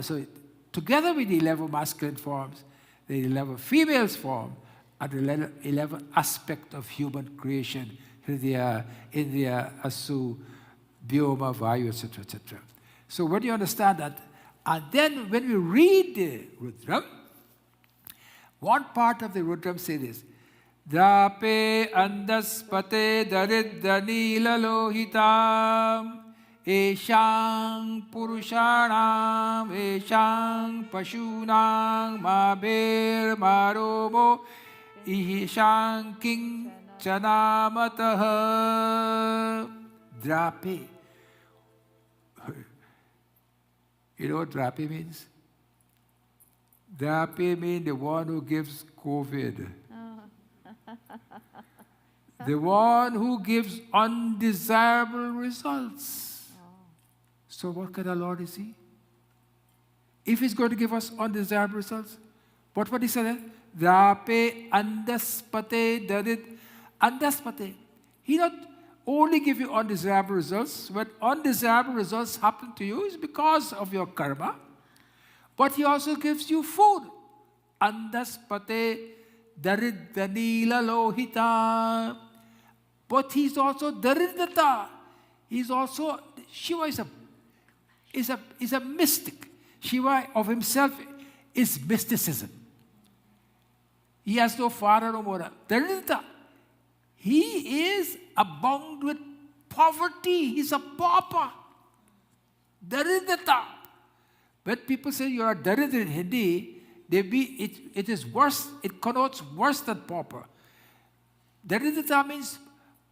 So together with the 11 masculine forms, the 11 females form and the 11 aspect of human creation, Hridaya, Indriya, Asu, Vyoma, Vayu, etc., etc. So when you understand that, and then when we read the Rudram, one part of the Rudram says this, Drape andaspate daridra nila lohitam Eshang purushanam Eshang pashunam Mabir maromo Ihishang king chanamataha Drape. You know what Drape means? Drape means the one who gives COVID. The one who gives undesirable results. So what kind of Lord is he? If he's going to give us undesirable results, what he said? Drape andaspate darit andaspate. He not only give you undesirable results. When undesirable results happen to you, it's because of your karma. But he also gives you food. Andaspate dariddanila lohita. But he's also daridata. He's also, Shiva is a mystic. Shiva of himself is mysticism. He has no father, no mother. Daridata. He is abound with poverty. He's a pauper. Daridata. When people say you are daridra in Hindi, it is worse, it connotes worse than pauper. Daridata means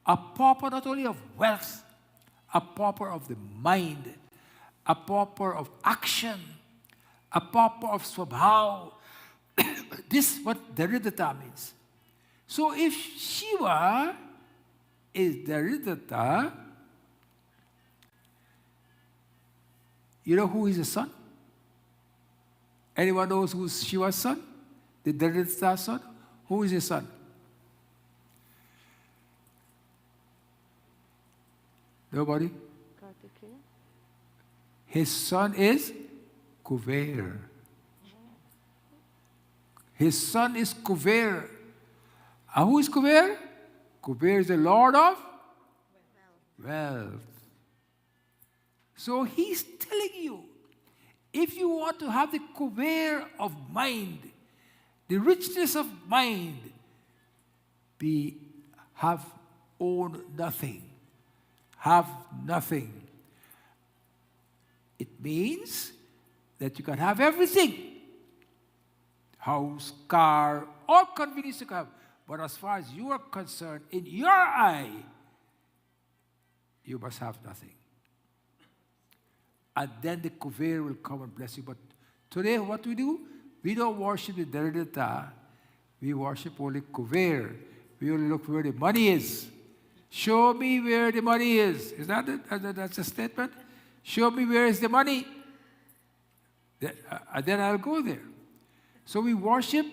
a pauper not only of wealth, a pauper of the mind, a pauper of action, a pauper of swabhav. This is what daridata means. So if Shiva is daridata, you know who is the son? Anyone knows who's Shiva's son? The daridata son? Who is his son? Nobody? His son is Kuber. His son is Kuber. And who is Kuber? Kuber is the Lord of wealth. So he's telling you, if you want to have the Kuber of mind, the richness of mind, own nothing. Have nothing. It means that you can have everything. House, car, all convenience you can have. But as far as you are concerned, in your eye, you must have nothing. And then the Kuber will come and bless you. But today, what we do? We don't worship the daridata. We worship only Kuber. We only look where the money is. Show me where the money is. Is that it? That's a statement? Show me where is the money. Then I'll go there. So we worship.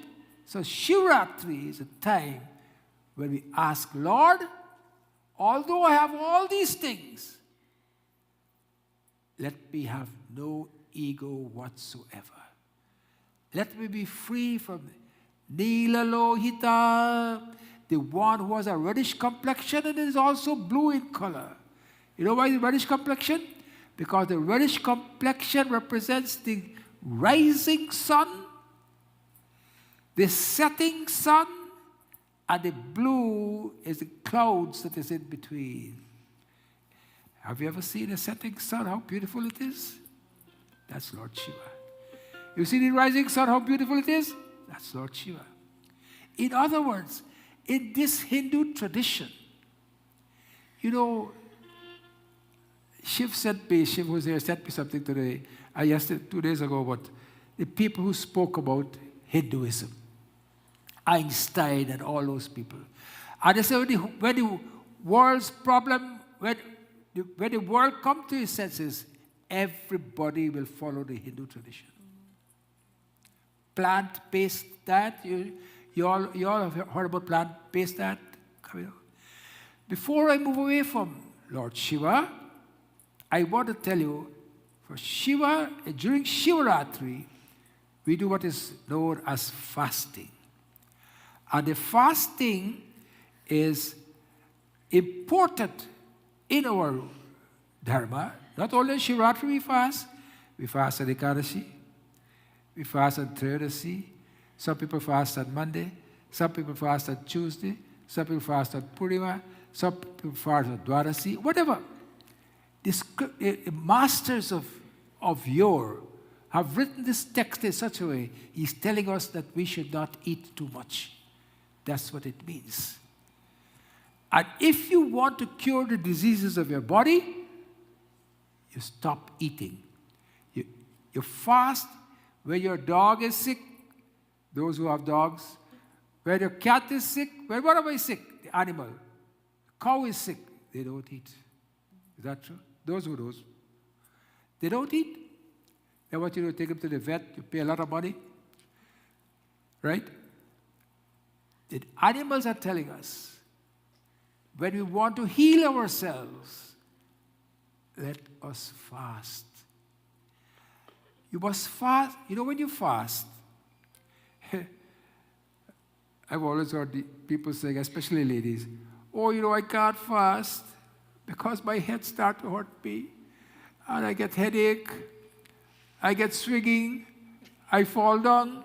So Shivratri is a time when we ask, Lord, although I have all these things, let me have no ego whatsoever. Let me be free from Nila Lohita, the one who has a reddish complexion and is also blue in color. You know why the reddish complexion? Because the reddish complexion represents the rising sun, the setting sun, and the blue is the clouds that is in between. Have you ever seen a setting sun, how beautiful it is? That's Lord Shiva. You see the rising sun, how beautiful it is? That's Lord Shiva. In other words, in this Hindu tradition, you know, Shiv was here, sent me something today, yesterday, 2 days ago, about the people who spoke about Hinduism. Einstein and all those people. And they said when the world's problem, when the world comes to its senses, everybody will follow the Hindu tradition. Plant-based diet, you all have heard about plant-based diet? Before I move away from Lord Shiva, I want to tell you, for Shiva, during Shivaratri, we do what is known as fasting. And the fasting is important in our dharma. Not only on Shivratri we fast on Ekadashi, we fast on Trayodasi. Some people fast on Monday, some people fast on Tuesday, some people fast on Purnima, some people fast on Dwadasi, whatever. The masters of yore have written this text in such a way, he's telling us that we should not eat too much. That's what it means. And if you want to cure the diseases of your body, you stop eating. You fast when your dog is sick, those who have dogs, when your cat is sick, when whatever is sick, the animal, the cow is sick, they don't eat. Is that true? Those who knows. They don't eat. They want you to take them to the vet, you pay a lot of money. Right? The animals are telling us, when we want to heal ourselves, let us fast. You must fast. You know, when you fast, I've always heard people saying, especially ladies, oh, you know, I can't fast because my head starts to hurt me, and I get headache, I get swinging, I fall down.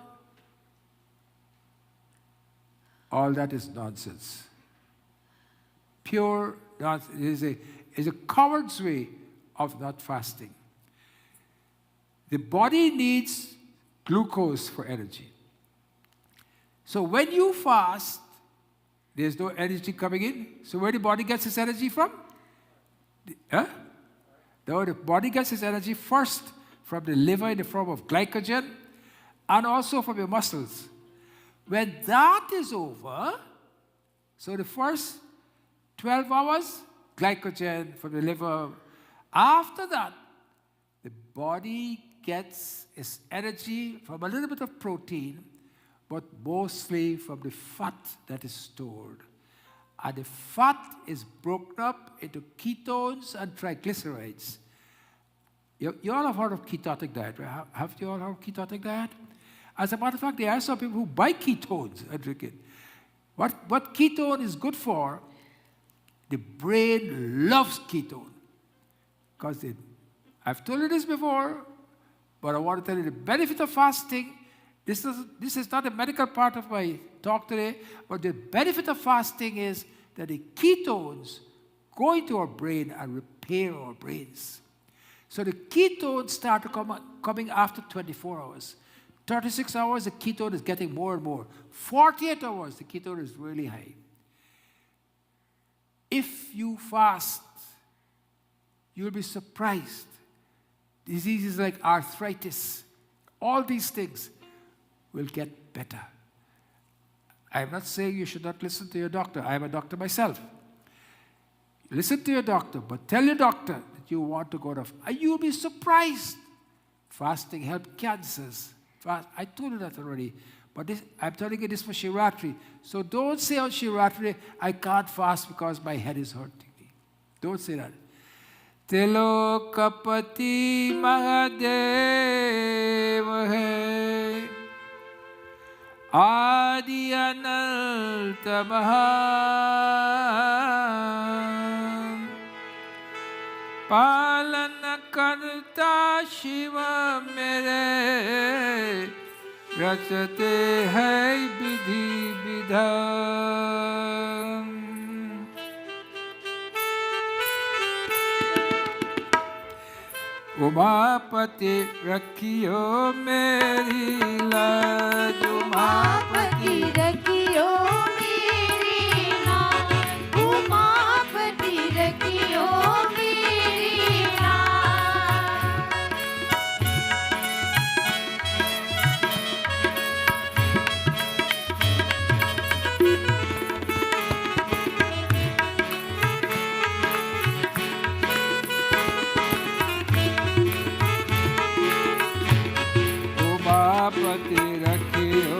All that is nonsense. Pure nonsense. It is a coward's way of not fasting. The body needs glucose for energy. So when you fast, there's no energy coming in. So where the body gets its energy from? The body gets its energy first from the liver in the form of glycogen and also from your muscles. When that is over, so the first 12 hours, glycogen from the liver. After that, the body gets its energy from a little bit of protein, but mostly from the fat that is stored. And the fat is broken up into ketones and triglycerides. You all have heard of ketotic diet, right? Have you all heard of ketotic diet? As a matter of fact, there are some people who buy ketones and drink it. What ketone is good for, the brain loves ketone. Because I've told you this before, but I want to tell you the benefit of fasting. This is not a medical part of my talk today, but the benefit of fasting is that the ketones go into our brain and repair our brains. So the ketones start coming after 24 hours. 36 hours, the ketone is getting more and more. 48 hours, the ketone is really high. If you fast, you'll be surprised. Diseases like arthritis, all these things will get better. I'm not saying you should not listen to your doctor. I'm a doctor myself. Listen to your doctor, but tell your doctor that you want to go to... And you'll be surprised. Fasting helps cancers. I told you that already. But I'm telling you this for Shivratri. So don't say on Shivratri, I can't fast because my head is hurting me. Don't say that. Tilokapati Mahadev hai Adi Ananta Mahan Palana Karta Shiva Mere Rachate hai Vidhi Vidhan Umapati रखियो मेरी लाज उमापति रखियो मेरी लाज उमापति रखियो मेरी लाज उमापति रखियो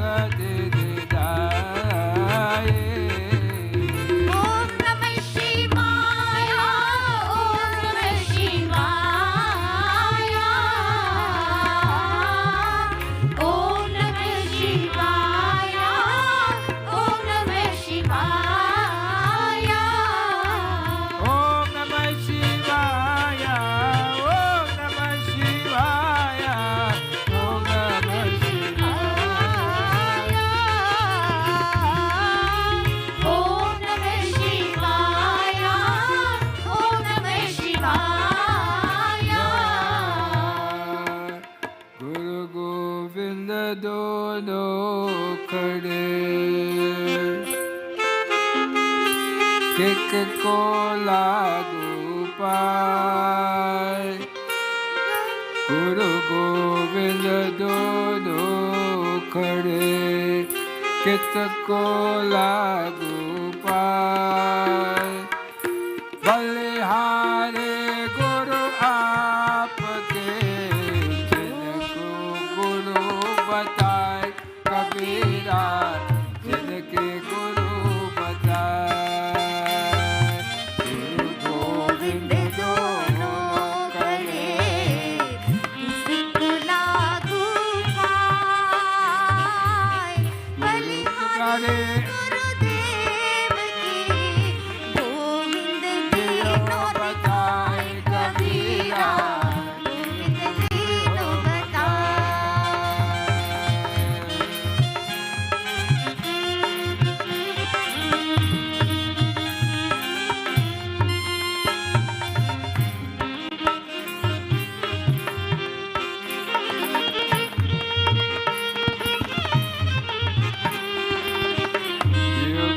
गति दिदाए। ओम नमः शिवाय ओम नमः शिवाय ओम नमः शिवाय ओम नमः शिवाय ओम नमः शिवाय ओम नमः शिवाय ओम नमः शिवाय। ओम नमः शिवाय ओम नमः शिवाय। गुरु गोविंद दोनों खड़े किक को लागू पाए। गुरु गोविंद दोनों खड़े कित को लागू पाए। बलिहारे गुरु आपके जिनको गुरु बताए। कबीरा जिनके गुरु बताए। गुरु गोविंद दोनों करे सिख लागू पाए। बलिहारी गुरुदेव के गोविंद दीनो बताए। कबीरा गोविंद दीनो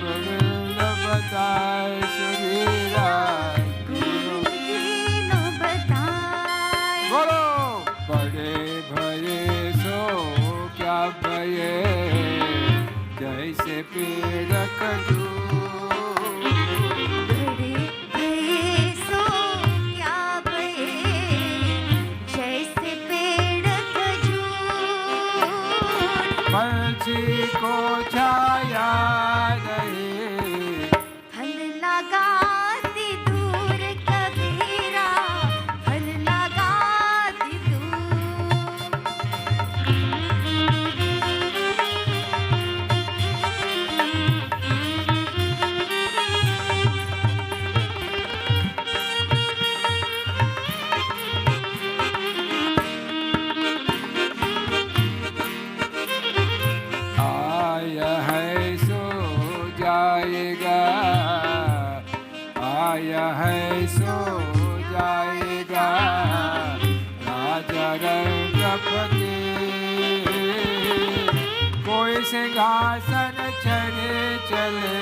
गोविंद बताए। शरीरा दीनो बताए। बोलो बड़े भये सो क्या भये जैसे पेड़ खजूर। बड़े भये सो क्या भये जैसे पेड़ खजूर। पंछी को छाया नहीं फल लगाती दूर कबीरा फल लगाती दूर। आया है सो जाएगा। आया है सो जाएगा। राजा रंगपति कोई सिंहासन चढ़े चले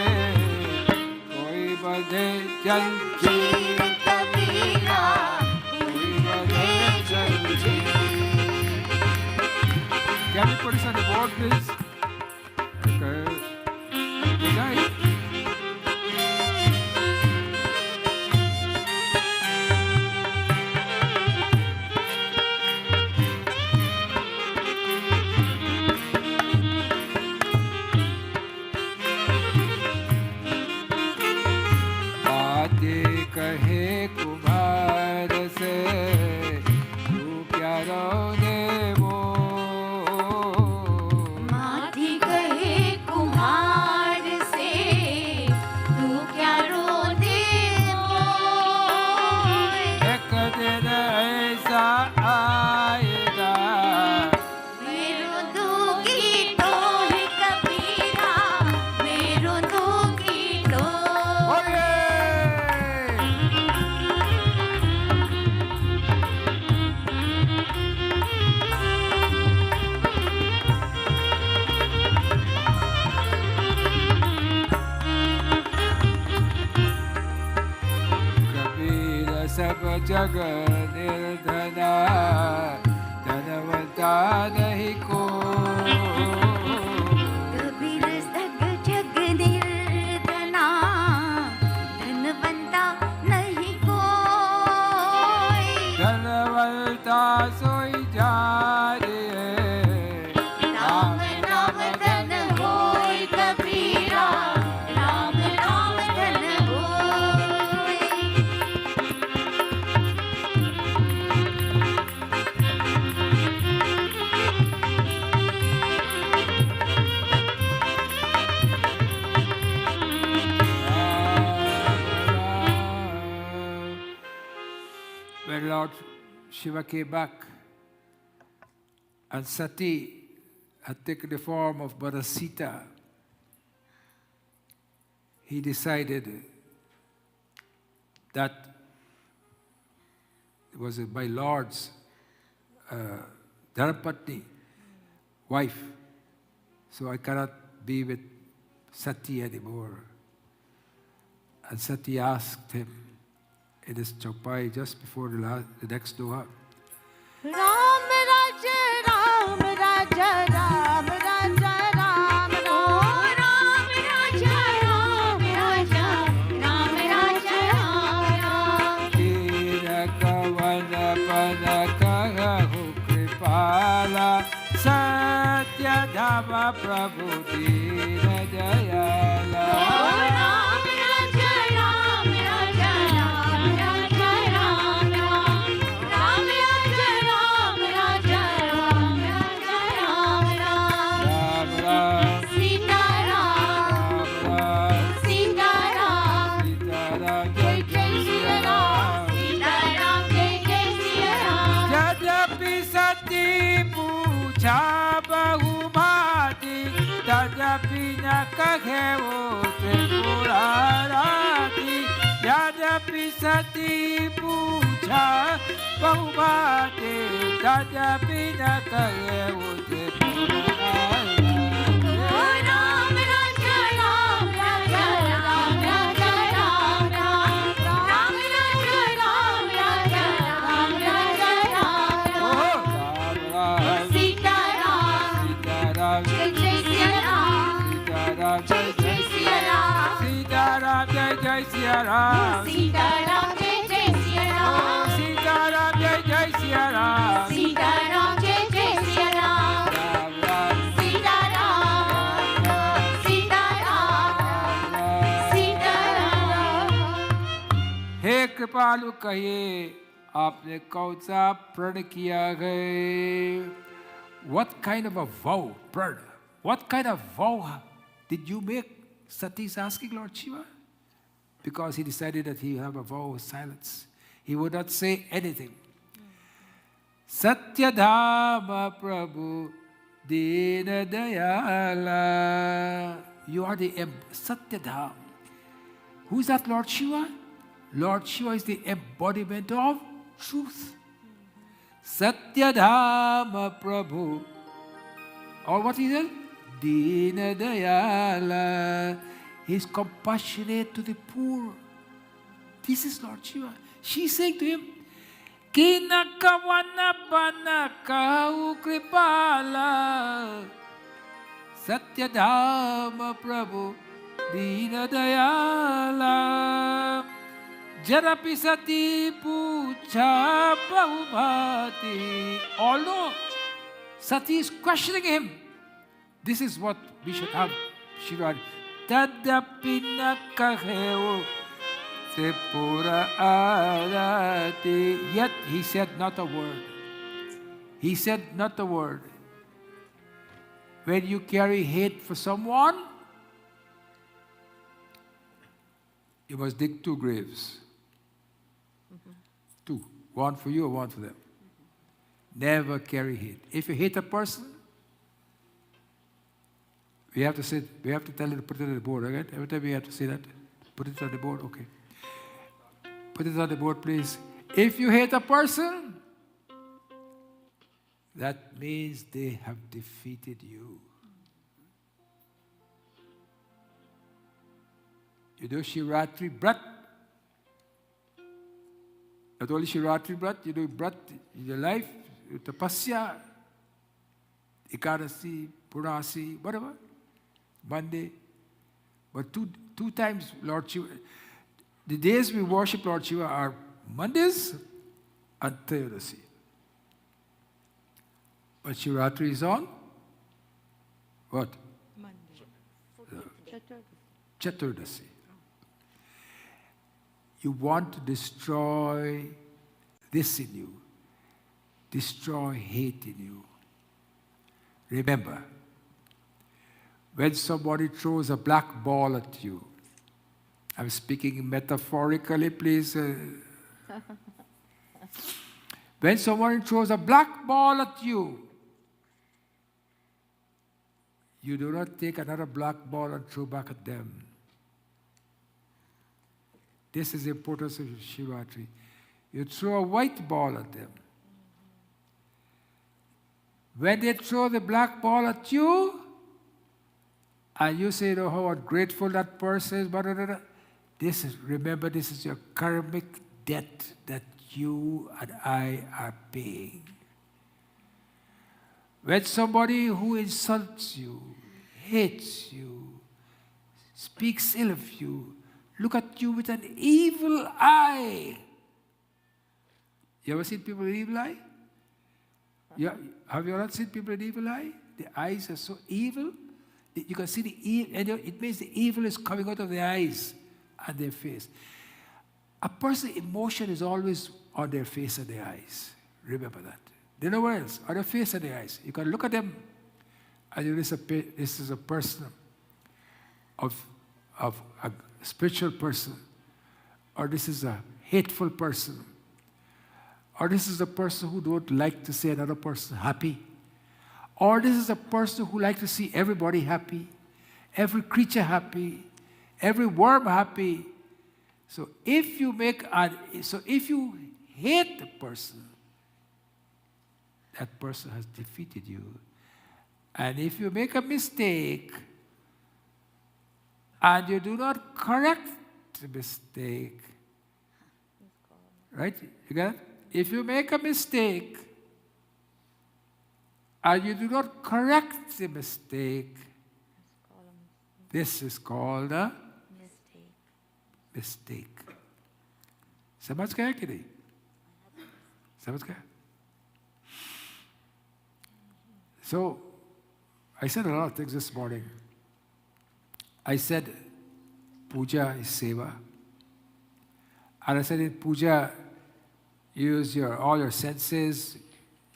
कोई बधे जंजीर। कबीरा कोई बधे जंजीर। Can you put us on the board, please? Okay. Good night. बातें कहे कुम्हार से तू क्या रोने वो। माटी कहे कुम्हार से तू क्या रो दे मोय। एक दिन ऐसा आएगा मेरो दूगी तो है कबीरा मेरो दूगी तो। ओए! कबीर सब जग निर्धना धनवंता नहीं को। कबीर सग जग निर्धना धनवंता नहीं कोई। धनवंता सोई जा रे राम नाम धन Lord Shiva came back, and Sati had taken the form of Mother Sita, he decided that it was my Lord's Dharapatni, wife, so I cannot be with Sati anymore. And Sati asked him in his chaupai just before the next Doha, Ram Raja, Ram Raja, Ram Raja, Ram Ram. Oh, Ram Raja, Ram Raja, Ram Raja, Ram Ram. Tira kavana panakahu kripala Satya Dhamma Prabhu Dina Dayala. Oh, Ram Raja, Ram Raja, Ram Raja, Ram Ram. Ram Raja, Ram Raja, Ram Raja, Ram Ram. Ram Ram, Sita Ram, Ram Sita Ram. Sita Ram, Jai Jai Shri Ram, Sita Ram, Jai Jai Shri Ram. Yadapi Sati Puja Bahubhati Tadapi Nakahevo Tripurarati Yadapi Sati Puja Bahubhati Tadapi Nakahevo Tripurarati. Oh, Ram Raja, Ram Raja, Ram Raja, Ram Ram. Ram Raja, Ram Raja, Ram Raja, Ram Ram. Oh, Ram Ram, Sita Ram, Sita Ram, Jai Jai Shri Ram. Sita Ram, Jai Jai Shri Ram. Sita Ram, Jai Jai Siya Ram. Sita Ram, Jai Jai Shri Ram. Sita Ram, Jai Jai Siya Ram. Sita Ram, Jai Jai Shri Ram. Ram Ram, Sita Ram, Sita Ram, Sita Ram. हे कृपालु कहिए आपने कौन सा प्रण किया है? What kind of a vow, प्रण? What kind of vow did you make? Sati is asking Lord Shiva, because he decided that he would have a vow of silence. He would not say anything. Satyadhama Prabhu Dina Dayala. You are the Satyadham. Who is that Lord Shiva? Lord Shiva is the embodiment of truth. Satyadhama Prabhu. Or what is it? Dina Dayala. He is compassionate to the poor. This is Lord Shiva. She's saying to him, Kinakawana Banaka Ukripala Satyadhama Prabhu Dina Dayala Jarapi Sati Pucha Bahubhati. Although Sati is questioning him, this is what we should have. Shiva Tadapina Kaheo Tripura Arati. Yet he said not a word. He said not a word. When you carry hate for someone, you must dig 2 graves. 2. One for you or one for them. Never carry hate. If you hate a person, we have to tell you to put it on the board, right? Every time we have to say that. Put it on the board, okay. Put it on the board, please. If you hate a person, that means they have defeated you. You do Shivaratri Brat. Not only Shivaratri Brat, you do Brat in your life, you do Tapasya, Ekadasi, Purasi, whatever, Monday. But two times Lord Shiva, the days we worship Lord Shiva are Mondays and Trayodasi. But Shivaratri is on what? Monday. Chaturdasi. You want to destroy this in you, destroy hate in you. Remember, when somebody throws a black ball at you, I'm speaking metaphorically, please. When someone throws a black ball at you, you do not take another black ball and throw back at them. This is the importance of Shivratri. You throw a white ball at them. When they throw the black ball at you, and you say, oh, how grateful that person is, blah, blah, blah, remember, this is your karmic debt that you and I are paying. When somebody who insults you, hates you, speaks ill of you, look at you with an evil eye. You ever seen people with evil eye? Yeah. Have you not seen people with evil eye? The eyes are so evil. You can see the evil, and it means the evil is coming out of the eyes and their face. A person's emotion is always on their face and their eyes. Remember that. They know where else? On their face and their eyes. You can look at them, and this is a person of a spiritual person, or this is a hateful person, or this is a person who don't like to see another person happy, or this is a person who likes to see everybody happy, every creature happy, every worm happy. So if you hate the person, that person has defeated you. And if you make a mistake and you do not correct the mistake, right? You got it? If you make a mistake and you do not correct the mistake, this is called a mistake. समझ गया कि नहीं? समझ गया? So, I said a lot of things this morning. I said puja is seva. And I said in puja, you use all your senses,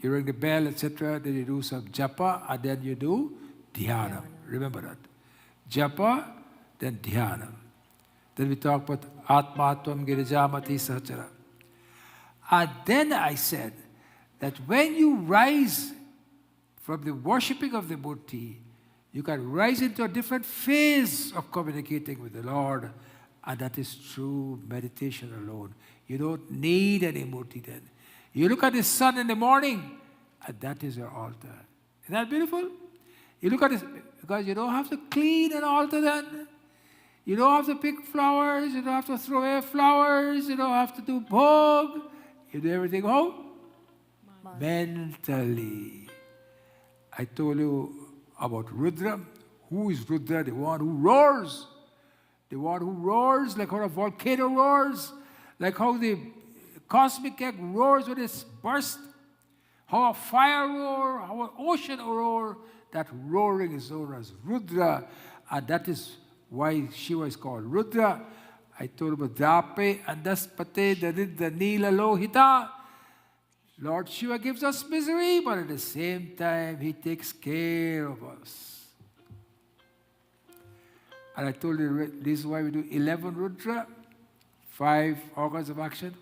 you ring the bell, etc. Then you do some japa, and then you do dhyana. Remember that. Japa, then dhyana. Then we talk about atmatvam girijamati sahachara. And then I said that when you rise from the worshipping of the Murti, you can rise into a different phase of communicating with the Lord, and that is through meditation alone. You don't need any Murti then. You look at the sun in the morning, and that is your altar. Isn't that beautiful? You look at this, because you don't have to clean an altar then. You don't have to pick flowers, you don't have to throw away flowers, you don't have to do bhog. You do everything how? Mentally. I told you about Rudram. Who is Rudra? The one who roars. The one who roars like how a volcano roars, like how the cosmic egg roars when it's burst, how a fire roar, how an ocean roar. That roaring is known as Rudra, and that is why Shiva is called Rudra. I told about Drape and Daspate Daridra Nila Lohita. Lord Shiva gives us misery, but at the same time, He takes care of us. And I told you this is why we do 11 Rudra, 5 organs of action,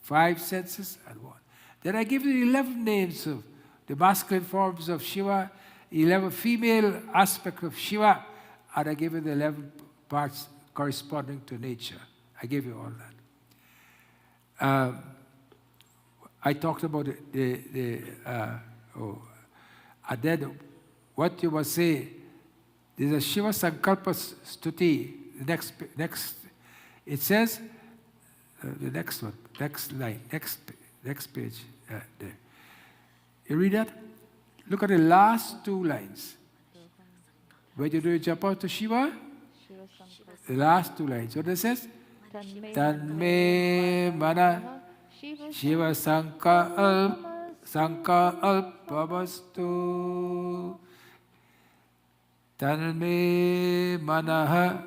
5 senses, and 1. Then I give you 11 names of the masculine forms of Shiva, 11 female aspects of Shiva, and I give you the 11 parts corresponding to nature. I gave you all that. I talked about and then what you must say, there's a Shiva Sankalpa Stuti, the next, it says, the next one, next line, next page, there. You read that? Look at the last 2 lines. When you do japa to Shiva, the last 2 lines. What it says? Tanme mana Shiva sankalpavastu. Tanme manaha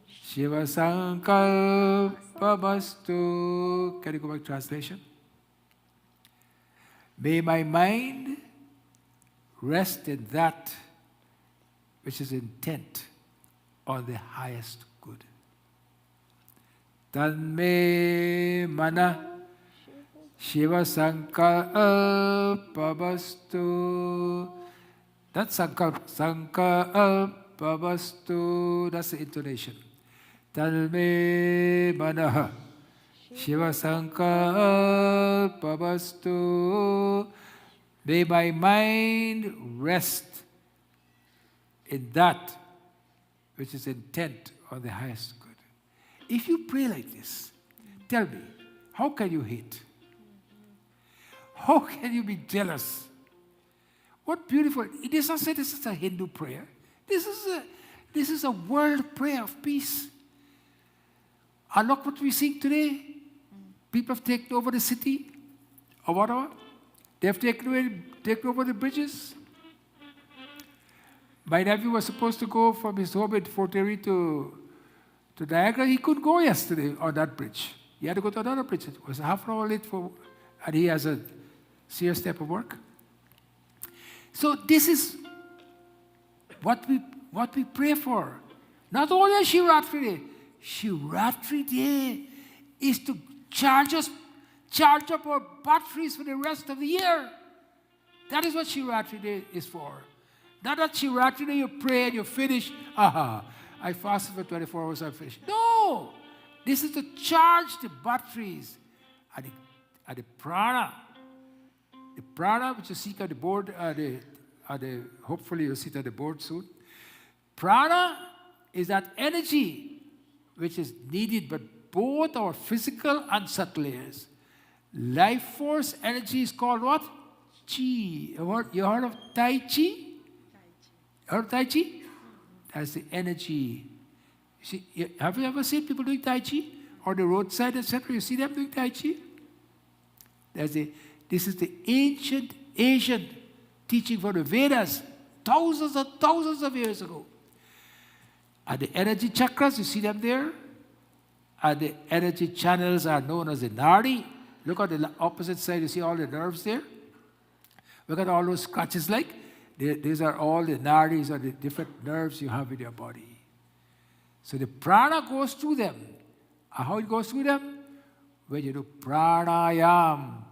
Shiva sankalpavastu. Can you go back to translation? May my mind rest in that which is intent on the highest Tanme mana Shiva Sankalpavastu. That's Sankalpavastu. That's the intonation. Talme Manaha. Shiva Sankalpavastu. May my mind rest in that which is intent on the highest good. If you pray like this, tell me, how can you hate? How can you be jealous? What beautiful. It is not said this is a Hindu prayer. This is a world prayer of peace. And look what we sing today. People have taken over the city of Ottawa. They have taken over the bridges. My nephew was supposed to go from his home in Fort Erie to Niagara. He couldn't go yesterday on that bridge. He had to go to another bridge. It was half an hour late and he has a serious step of work. So this is what we pray for. Not only on Shivaratri Day. Shivaratri Day is to charge up our batteries for the rest of the year. That is what Shivaratri Day is for. Not that Shivaratri Day you pray and you finish. Aha, I fasted for 24 hours, I'm finished. No! This is to charge the batteries and the prana. The prana, which you see on the board, hopefully you'll see it on the board soon. Prana is that energy which is needed, but both our physical and subtle layers. Life force energy is called what? Chi. You heard of Tai Chi? Heard of Tai Chi? That's the energy. See, have you ever seen people doing Tai Chi? Or the roadside, etc.? You see them doing Tai Chi? This is the ancient Asian teaching from the Vedas, thousands and thousands of years ago. And the energy chakras, you see them there? And the energy channels are known as the nadi. Look at the opposite side, you see all the nerves there? Look at all those scratches like. These are all the nadis or the different nerves you have in your body. So the prana goes through them. And how it goes through them? When you do pranayam.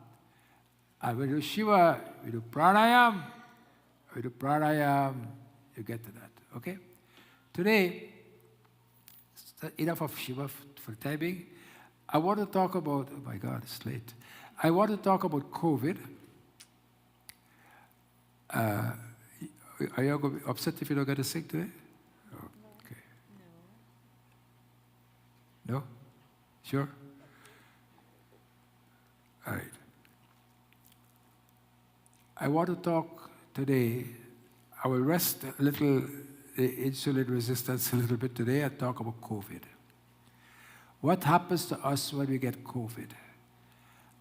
And when you do Shiva, we do pranayam. We do pranayam. You get to that. Okay? Today, enough of Shiva for the time being. I want to talk about, oh my God, it's late. I want to talk about COVID. Are you going to be upset if you don't get to sing today? Oh, okay. No? Sure? All right. I want to talk today, I will rest a little the insulin resistance a little bit today and talk about COVID. What happens to us when we get COVID?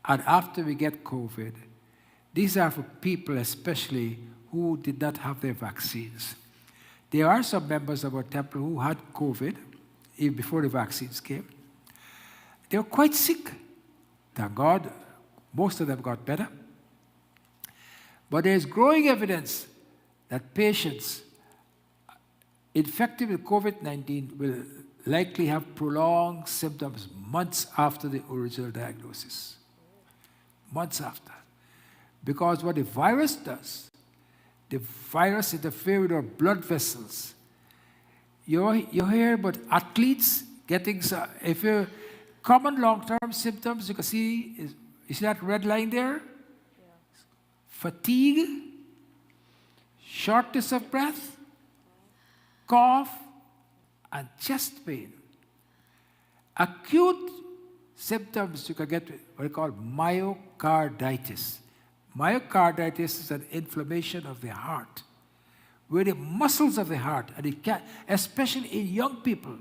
And after we get COVID, these are for people especially who did not have their vaccines. There are some members of our temple who had COVID even before the vaccines came. They were quite sick. Thank God, most of them got better. But there is growing evidence that patients infected with COVID-19 will likely have prolonged symptoms months after the original diagnosis. Months after. Because what the virus does, the virus interferes with our blood vessels. You hear about athletes getting, if you common long-term symptoms, you can see, you see that red line there? Yeah. Fatigue, shortness of breath, cough, and chest pain. Acute symptoms you can get what we call myocarditis. Myocarditis is an inflammation of the heart, where the muscles of the heart, and it can, especially in young people.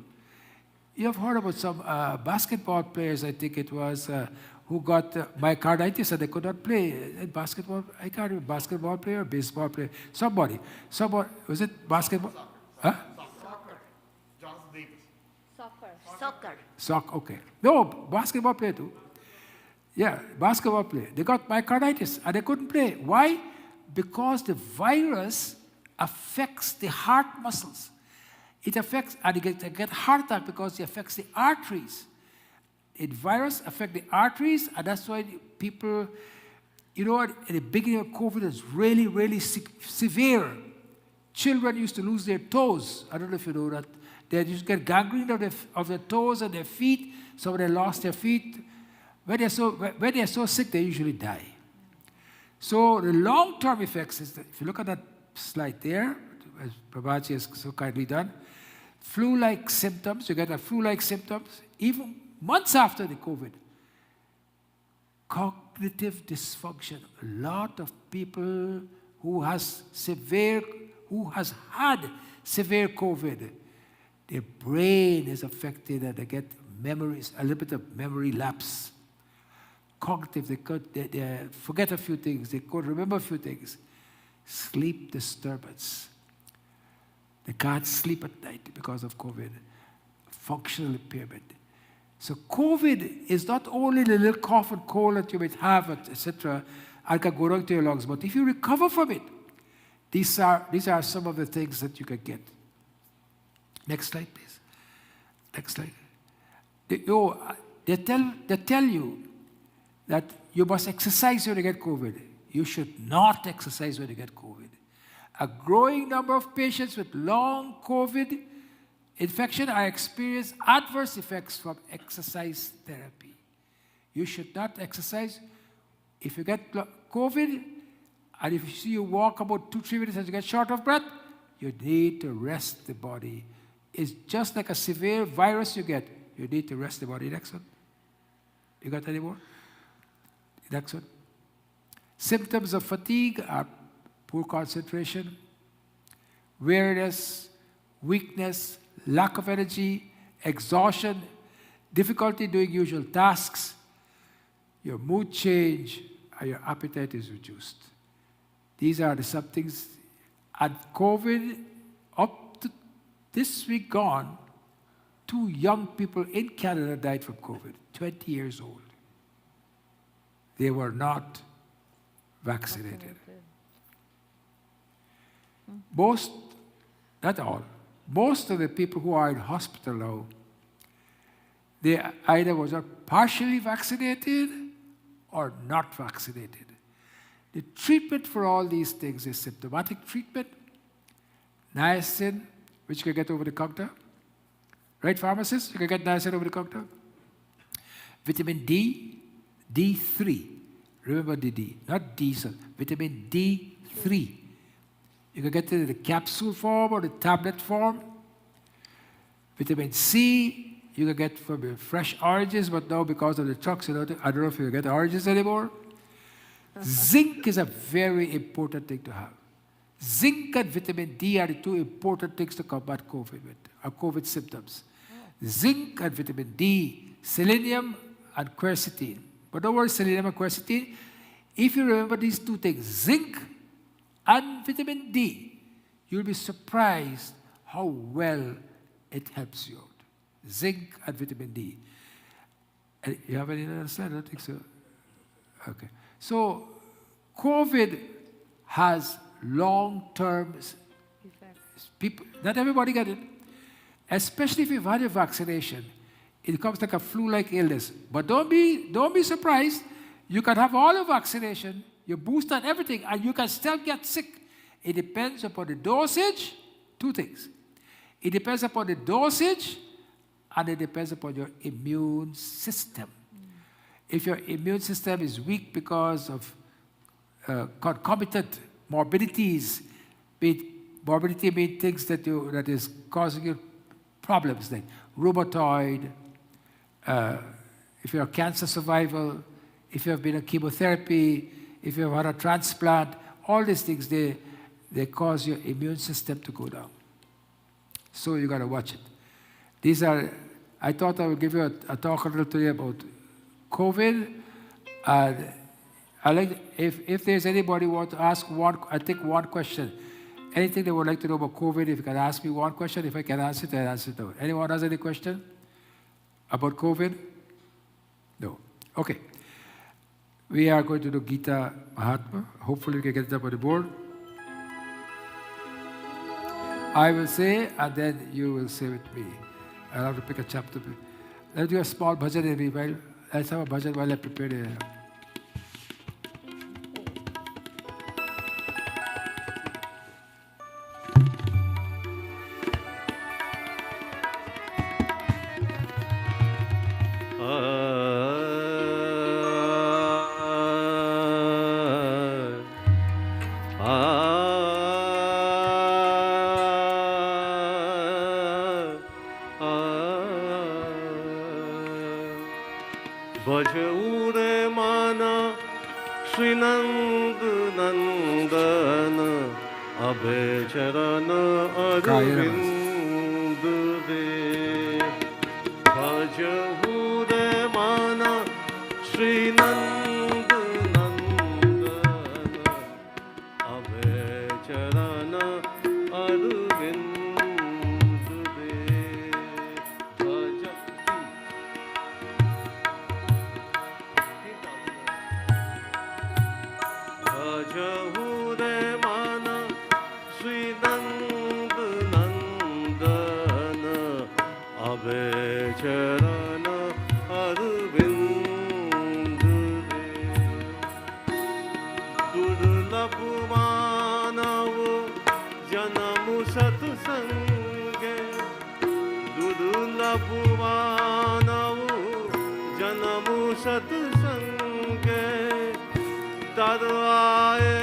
You have heard about some basketball players, I think it was, who got myocarditis and they could not play basketball. I can't remember, basketball player or baseball player. Somebody, was it basketball? Huh? Soccer, okay. No, basketball player too. Yeah, basketball player. They got myocarditis and they couldn't play. Why? Because the virus affects the heart muscles. It affects, and they get heart attack because it affects the arteries. it virus affect the arteries, and that's why people, you know what, at the beginning of COVID, it was really, really severe. Children used to lose their toes. I don't know if you know that. They used to get gangrene of their toes and their feet. So when they lost their feet, when they're so sick, they usually die. So the long-term effects is that if you look at that slide there, as Prabhaji has so kindly done, flu-like symptoms, you get a flu-like symptoms, even months after the COVID. Cognitive dysfunction. A lot of people who had severe COVID, their brain is affected and they get memories, a little bit of memory lapse. Cognitive, they forget a few things, they could remember a few things. Sleep disturbance. They can't sleep at night because of COVID. Functional impairment. So COVID is not only the little cough and cold that you might have, etc., and can go down to your lungs, but if you recover from it, these are some of the things that you can get. Next slide, please. Next slide. They tell you that you must exercise when you get COVID. You should not exercise when you get COVID. A growing number of patients with long COVID infection are experiencing adverse effects from exercise therapy. You should not exercise. If you get COVID, and if you see you walk about 2-3 minutes and you get short of breath, you need to rest the body. It's just like a severe virus you get. You need to rest the body. Next one. You got any more? Next one. Symptoms of fatigue are poor concentration, weariness, weakness, lack of energy, exhaustion, difficulty doing usual tasks, your mood change, and your appetite is reduced. These are the some things. And COVID, up to this week gone, 2 young people in Canada died from COVID, 20 years old. They were not vaccinated. Most, not all, most of the people who are in hospital now, they either was partially vaccinated or not vaccinated. The treatment for all these things is symptomatic treatment, niacin, which you can get over the counter. Right, pharmacists? You can get niacin over the counter. Vitamin D, D3. Remember the D, not D, so vitamin D3. You can get it in the capsule form or the tablet form. Vitamin C, you can get from fresh oranges, but now because of the trucks, I don't know if you get oranges anymore. Zinc is a very important thing to have. Zinc and vitamin D are the 2 important things to combat COVID with, or COVID symptoms. Zinc and vitamin D, selenium and quercetin. But don't worry, selenium and quercetin. If you remember these 2 things, zinc and vitamin D, you'll be surprised how well it helps you out. Zinc and vitamin D. You have any other slide? I don't think so. Okay. So COVID has long-term effects. People, not everybody get it. Especially if you've had your vaccination, it comes like a flu-like illness. But don't be surprised. You can have all your vaccination, your booster and everything, and you can still get sick. It depends upon the dosage. 2 things. It depends upon the dosage, and it depends upon your immune system. If your immune system is weak because of concomitant morbidities, morbidity means things that is causing you problems like rheumatoid, if you're a cancer survival, if you have been on chemotherapy, if you have had a transplant, all these things, they cause your immune system to go down. So you got to watch it. These are, I thought I would give you a talk a little today about COVID. I like, if there's anybody who wants to ask one question, anything they would like to know about COVID, if you can ask me one question, if I can answer it, I'll answer it out. Anyone has any question about COVID? No. Okay. We are going to do Gita Mahatma. Hopefully we can get it up on the board. I will say, and then you will say with me. I'll have to pick a chapter. Let's do a small bhajan maybe while as our bhajan while I prepare it. भजऊरे माना श्री नंद नंदन अभय चरण अरविंद दे भजऊरे माना श्री नंद नंदन अभय चरण अरविंद दे भज भजहुरे माना श्री नंद नंदन अभय चरण अरविंद दे दुर्लभ मानव जन्म सत्संगे दुर्लभ मानव जन्म सत्संगे तर आए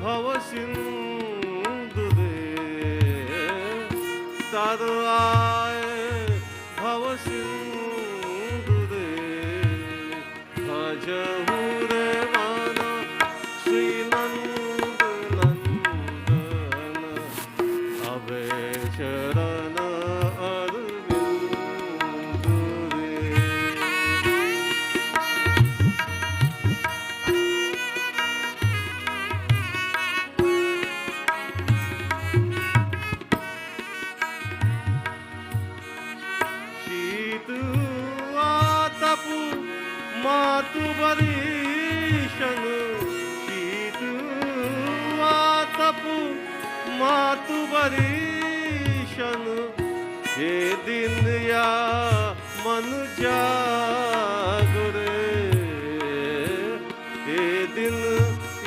भव सिंधु दे तर आए भव सिंधु दे भजहुरे माना श्री नंद नंदन अभय चरण अरविंद दे शीत आतप मातु बरीशन शीत आतप मातु बरीशन ये दिन या मन जागरे ये दिन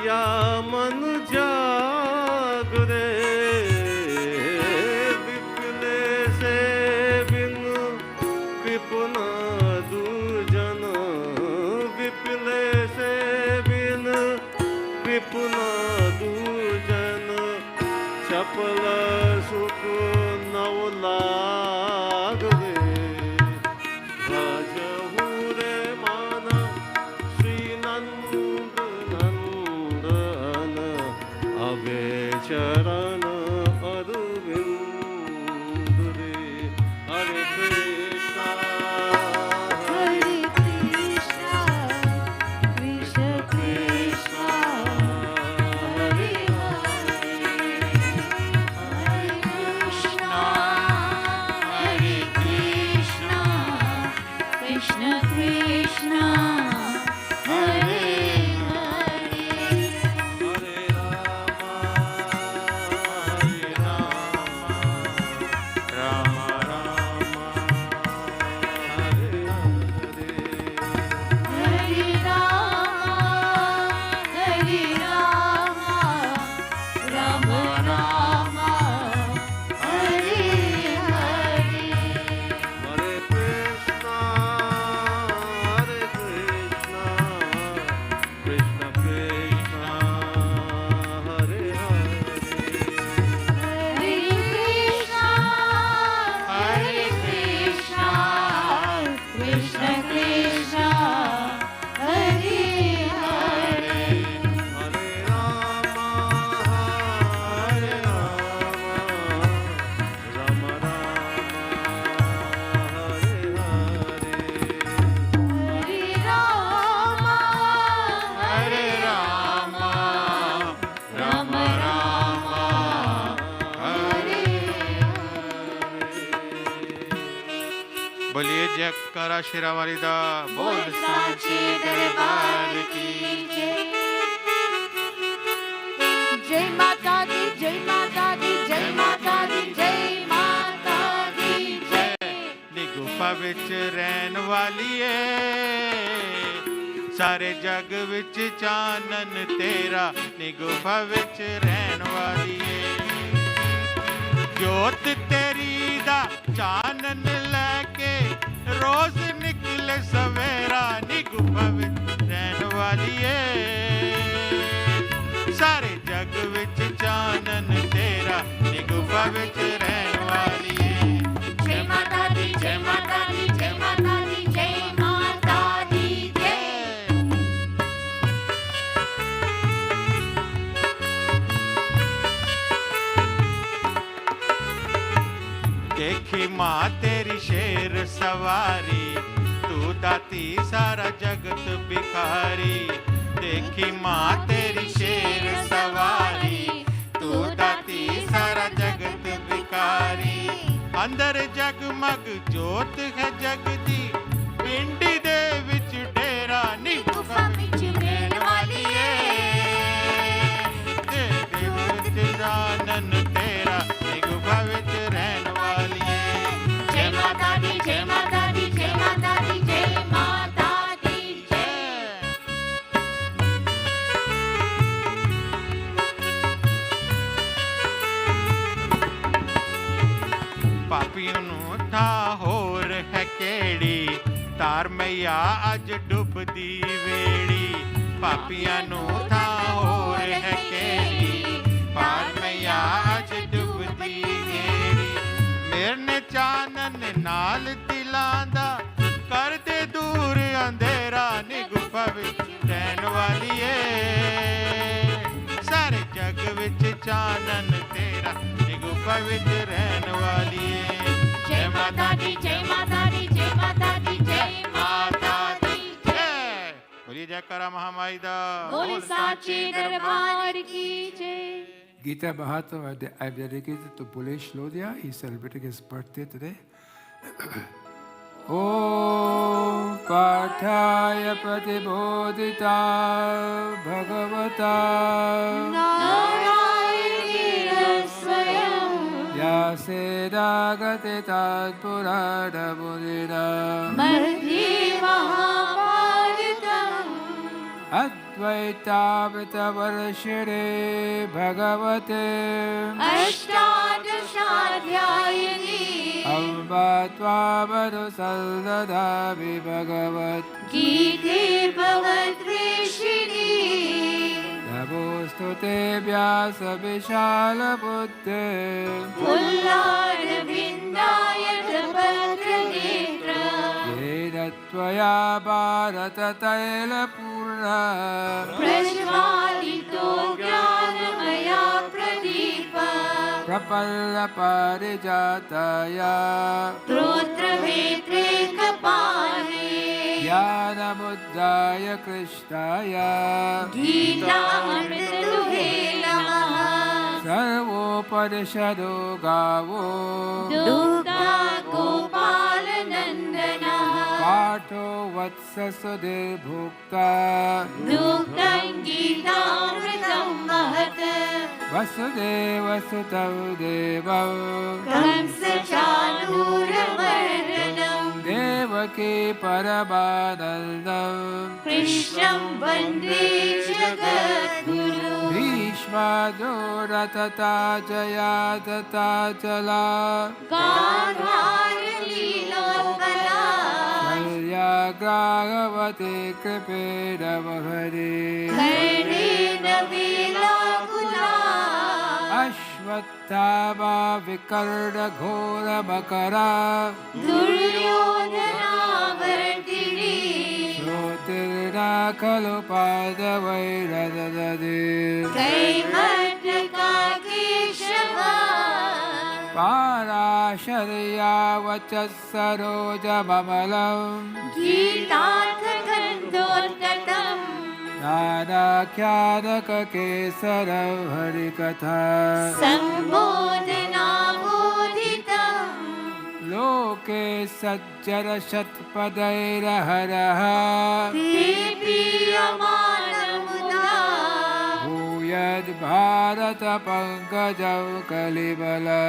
या मन जागरे विपिले से बिन कृपण दुर्जन विपिले से बिन कृपण दुर्जन चपल सुख नव लागरे भजहुरे माना श्री नंद नंदन अभय चरण अरविंद दे हरे Krishna Hare Krishna, Krishna Krishna, Hare Hare, Hare Krishna, Hare Krishna, Krishna Krishna, Hare Hare. हरे Ram Ram Hare Hare Hare Rama, Rama Rama, Hare Hare. हरे Krishna Krishna Krishna Hare Hare Hare Krishna, Krishna Krishna, Hare Hare. हरे Ram Ram Ram Hare Hare Hare Rama, Rama Rama, Hare बोलिए जयकारा शेरावाली दा बोल साचे दरबार की जय। जय माता दी, जय माता दी, जय माता दी, जय माता दी, जय। निगुफा ਗੁਫਾ ਵਿੱਚ ਰਹਿਣ ਵਾਲੀਏ ਸਾਰੇ ਜਗ ਵਿੱਚ ਚਾਨਣ ਤੇਰਾ ਨੀ ਗੁਫਾ ਵਿੱਚ ਰਹਿਣ ਵਾਲੀਏ ਜੋਤ ਤੇਰੀ ਦਾ ਚਾਨਣ ਲੈ ਕੇ ਰੋਜ਼ ਨਿਕਲੇ ਸਵੇਰਾ ਨੀ ਗੁਫਾ ਵਿੱਚ ਰਹਿਣ ਵਾਲੀਏ ਸਾਰੇ ਜਗ ਵਿੱਚ ਚਾਨਣ ਤੇਰਾ ਨੀ ਗੁਫਾ ਵਿੱਚ ਰਹਿਣ ਵਾਲੀਏ जय माता दी जय माता दी जय माता दी जय माता दी जय देखी माँ तेरी शेर सवारी तू दाती सारा जगत भिखारी देखी माँ तेरी शेर सवारी तू दाती सारा जगत भिखारी अंदर जगमग जोत है जगदी पिंडी दे विच डेरा नी गुफा विच रहन वाली है तेरे विच जानन तेरा नी गुफा विच रहन वाली है जय माता दी जय माता दी जय माता दी जय माता दी जय पापियों ਨੂੰ ਥਾਂ ਹੋਰ ਹੈ ਕਿਹੜੀ ਤਾਰ ਮਈਆ ਅੱਜ ਡੁੱਬਦੀ ਵੇੜੀ ਪਾਪੀਆਂ ਨੂੰ ਥਾਂ ਹੋਰ ਹੈ ਕਿਹੜੀ ਤਾਰ ਮਈਆ ਅੱਜ ਡੁੱਬਦੀ ਵੇੜੀ ਮੇਰੇ ਨੇ ਚਾਨਣ ਨਾਲ ਦਿਲਾਂ ਦਾ ਕਰਦੇ ਦੂਰ ਅੰਧੇਰਾ ਨੀ ਗੁਫਾ ਵਿੱਚ ਰਹਿਣ ਵਾਲੀ ਏ ਸਾਰੇ ਜਗ ਵਿੱਚ ਚਾਨਣ ਤੇਰਾ ਨੀ ਗੁਫਾ ਵਿੱਚ ਰਹਿਣ ਵਾਲੀ ਏ जय माता दी जय माता दी जय माता दी जय माता दी जय बोलिए जयकारा महामाई दा बोले साचे दरबार की जय Gita Mahatma, I'm dedicated to Bulesh Lodhia. He's celebrating his birthday today. Om Pathaya Pratibodhita Bhagavata Yasedagate Tatpurada Buddhida Madhi Mahabharatam Advaitavita Varashire Bhagavate Ashtadashadyayini Amba Tvavadu Saldadavi Bhagavat Gite Bhagatrishini Nabostute Vyasa Vishala Buddhe Pullana Vindayana Bhadranetra Yena Tvaya Bharata Taila Purna Prajvalito Jnanamaya Pradeepa Prapalla Parijataya Trotra Vetre Kapane Jnana Buddhaya Krishnaya Gita Amrituhe Namaha Sarvoparishado Gavo Dukha Gopala Nandana Pato Vatsa Sudir Bhukta Dukhan Gita Amritam Mahat Vasudeva Sutav Devav Kamsa Chanura Vardanam Devaki Paramanandam Krishnam Vande Jagadguru Bhishma Duratata Jayatata Jala Gandhara Leelokala Shalyagravati Kripeda Mahari Karnena Velakula Ashwattama Vikarna Ghora Makara Duryodhana Vardini Jyotirna Kalupada Vairadadadi Kaimataka Keshava Parasharya Vachasaroja Mamalam Gītātha Gandhottatam Nana Kyanaka Kesaram Harikatha Sambodhana Bodhitam Loke Sajjara Shatpadaira Haraha Priyamanamuda Bhuyad Bharata Pankajam Kalibala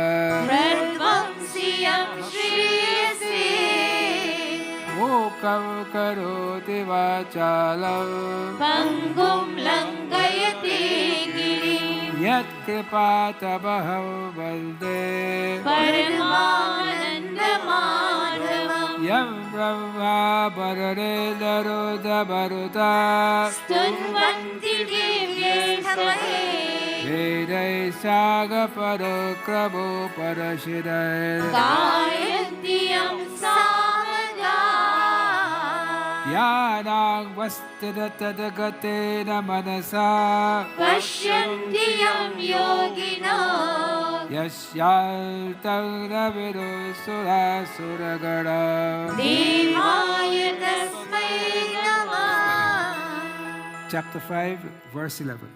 Pradvamsiyam Shriyase मूकं करोति वाचालं पङ्गुं लङ्घयते गिरिं यत्कृपातमहं वन्दे परमानन्दमाधवम् यं ब्रह्मा वरुणेन्द्ररुद्रमरुता स्तुन्वन्ति दिव्यैस्तवे वेदैः सागपरक्रमो परशिरैः गायन्ति यं सामगा यानां वस्तिरतद्गतेन मनसा पश्यन्ति यं योगिनो यस्यान्तं न विदुसुरासुरगणा देवाय तस्मै नमः Chapter 5, verse 11.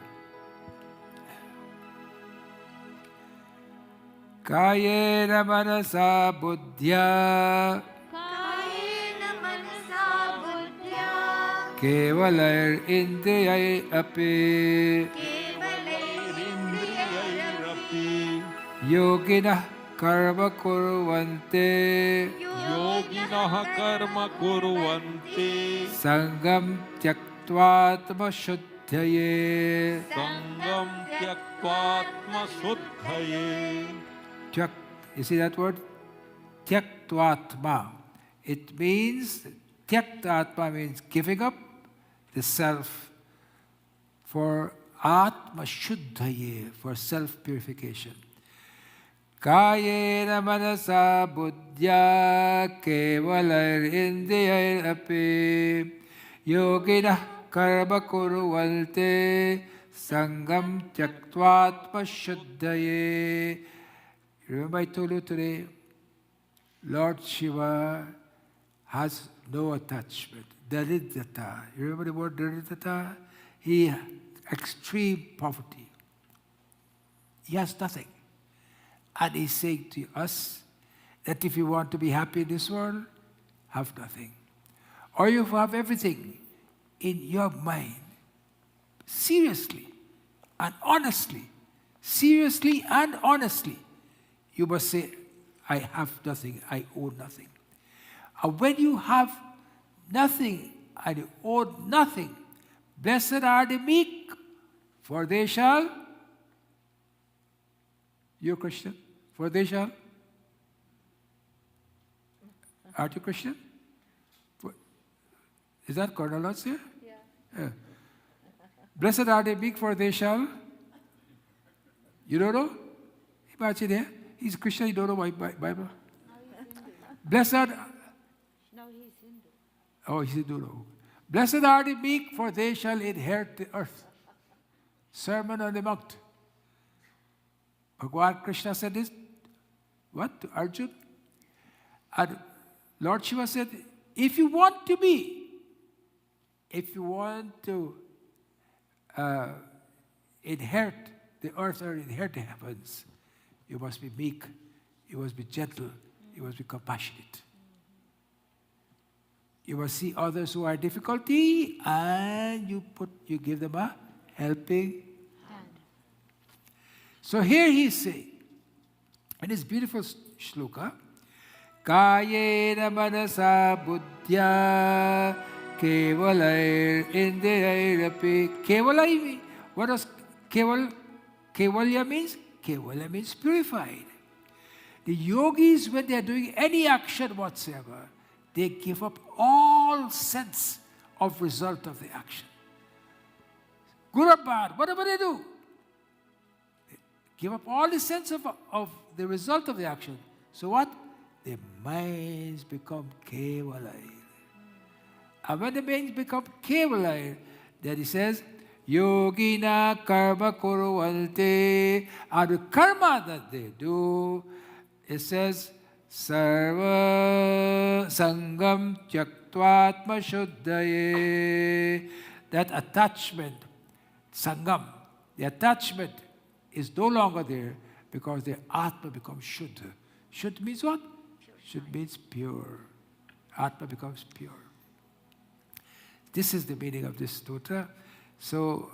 कायेन मनसा बुद्ध्या कायेन मनसा बुद्ध्या केवलैरिन्द्रियैः अपि केवलैरिन्द्रियैरपि योगिनः कर्म कुर्वन्ते योगिनः कर्म कुर्वन्ति सङ्गं त्यक्त्वात्मशुद्धये सङ्गं त्यक्त्वात्मशुद्धये Tyak, you see that word? Tyaktvatma. It means, Tyaktatma means giving up the self for Atma Shuddhaye, for self-purification. Kayena manasa buddhya kevalar indriyair api yoginah karma kuruvante sangam tyaktvatma shuddhaye. Remember I told you today, Lord Shiva has no attachment. Daridata. You remember the word daridata? He extreme poverty. He has nothing. And he's saying to us that if you want to be happy in this world, have nothing. Or you have everything in your mind. Seriously and honestly. Seriously and honestly. You must say, I have nothing, I owe nothing. And when you have nothing and you owe nothing, blessed are the meek, for they shall. You're Christian? For they shall. Aren't you Christian? Is that Colonel Lutz here? Yeah. Blessed are the meek, for they shall. You don't know? Imagine here. He's a Christian, he don't know my Bible. Blessed. No, he's Hindu. Oh, he's Hindu. No. Blessed are the meek, for they shall inherit the earth. Sermon on the Mount. Bhagwan Krishna said this. What? To Arjun? And Lord Shiva said, if you want to inherit the earth or inherit the heavens, you must be meek, you must be gentle, you must be compassionate. You must see others who are in difficulty and you give them a helping hand. So here he is saying, in this beautiful shloka, Kayena manasa buddhya kevalair indriyairapi. Kevalai, what does kevalya means? Kevalya means purified. The yogis, when they are doing any action whatsoever, they give up all sense of result of the action. Good or bad, whatever they do, they give up all the sense of the result of the action. So what? Their minds become kevalaya. And when the minds become kevalaya, then he says, Yogina karma kuruvante. And the karma that they do, it says, Sarva sangam tyaktvatma shuddhaye. That attachment, sangam, the attachment is no longer there because their atma becomes shuddha. Shuddha means what? Shuddha means pure. Atma becomes pure. This is the meaning of this stotra. So,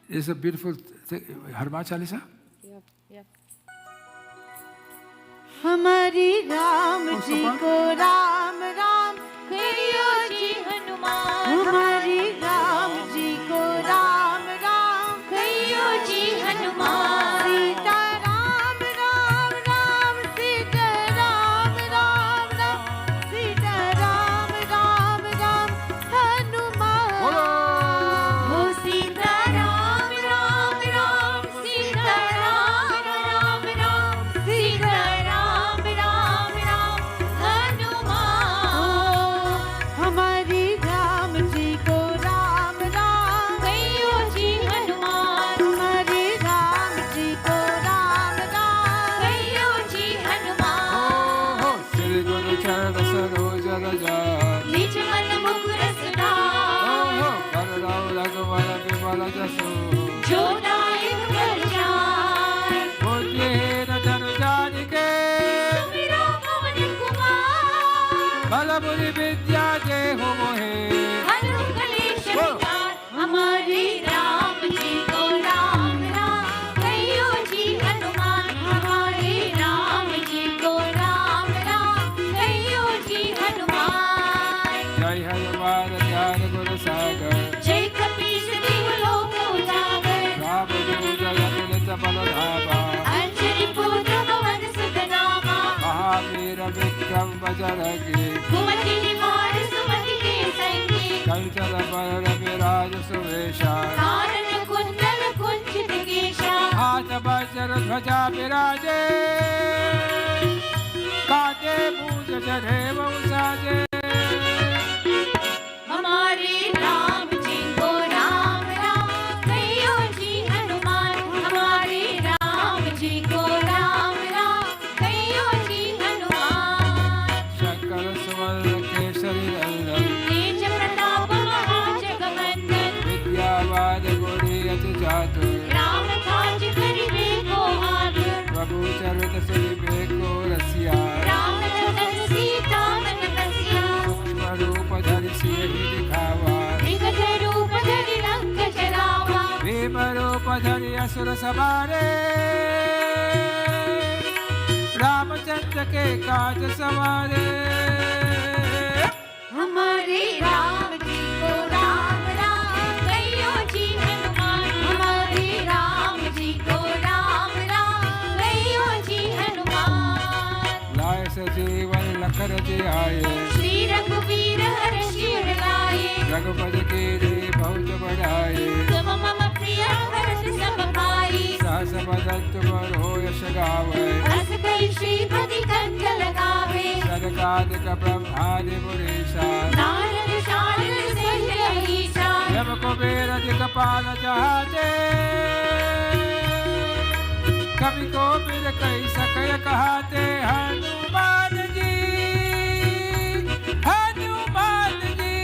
it's a beautiful thing. Harma Chalisa? Yep. हमारी राम जी को राम राम चरण सरोज रजा निज मन मुकुर सुधार ओहो करौ रघुवर विमल जसु जो नायक कर जाय बुद्धिहीन जन जानिके सुमिरो पवन कुमार बल बुद्धि विद्या देहु मोहे हनु कलेश विकार हमारे राम जी को राम राम कहियो जी हनुमान हमारे राम जी को राम राम कहियो जी हनुमान जय हनुमान ज्ञान गुण सागर जय कपीस देव लोक उजागर राम दूत अतुलित बल धामा अंजनी पुत्र पवन सुत नामा महावीर विक्रम बजरंगी कुमति निवार सुमति के संगी कंचन बरन विराज सुवेशा कानन कुंडल कुंचित केशा हाथ वज्र ध्वजा विराजे कांधे मूंज जनेऊ साजे हमारे राम जी को राम राम कहियो जी हनुमान हमारे राम जी को राम राम कहियो जी हनुमान शंकर सुवर्ण केसरी नंदन तेज प्रताप महाजगवंदन विद्यावान गुणी अति चातुर राम काज करिबे को आतुर प्रभु चरित सुनिबे को रसिया राम लखन सीता मन बसिया सूक्ष्म रूप धरि सियहि दिखावा विकट रूप धरि लंक जरावा भीम रूप धरि असुर सवारे रामचंद्र के काज सवारे हमारे राम जी को राम राम कहियो जी हनुमान हमारे राम जी को राम राम कहियो जी हनुमान लाय सजीवन लखन जी आए श्री रघुवीर हर्षि लाए रघुपति कीरी बहुत बढ़ाए तुम मम प्रिय भरत सब भाई सहस बदन तुम यश गावे अस कई श्रीपति कंठ लगावे सनकादिक ब्रह्मादि मुनीषा नारद शारद सहित ईशा जब कुबेर दिखपाल चाहते कवि को बिन कही सकय कहते हनुमान जी हनुमान जी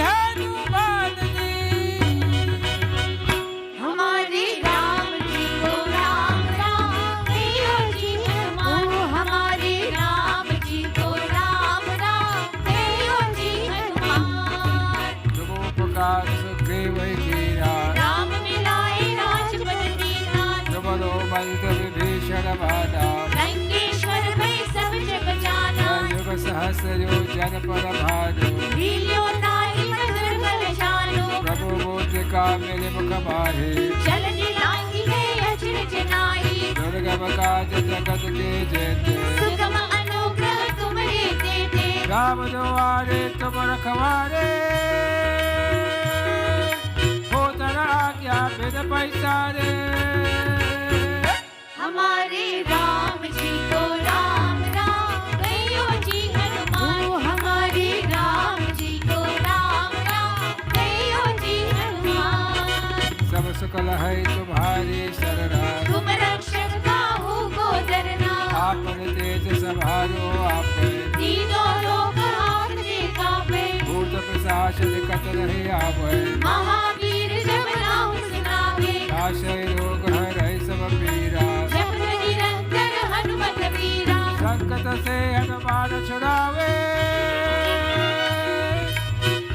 हनुमान जी हमारे राम जी को राम राम कहियो जी हनुमान हमारे राम जी को राम राम कहियो जी हनुमान उपकार सुग्रीव कीरा राम मिलाए राजपद दीना जुगलो मंत्र विभीषण वादा लंकेश्वर भय सब जग जाना युग सहस्र योजन पर भानु लील्यो ताहि मधुर फल जानो प्रभु मुद्रिका मेरे मुख माहे चलनि लांघि गए अचरज नाहि दुर्गम काज जगत के जेते सुगम अनुग्रह तुम्हारे देते राम दुआरे तुम रखवारे हो तरा आज्ञा बिन पैसारे हमारे राम जी को राम राम कहियो जी हनुमान हमारे राम जी को राम राम कहियो जी हनुमान सब सुकल है तुम्हारी शरणा तुम रक्षक काहू को डरना आपन तेज संभालो आप तीनों लोक हाथ कांपे भूत पिशाच निकट नहीं आवे महावीर जब नाम सुनावे आशय रोग हरै सब पीरा जप निरंतर हनुमत वीरा संकट से हनुमान छुड़ावे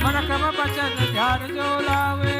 मन क्रम वचन ध्यान जो लावे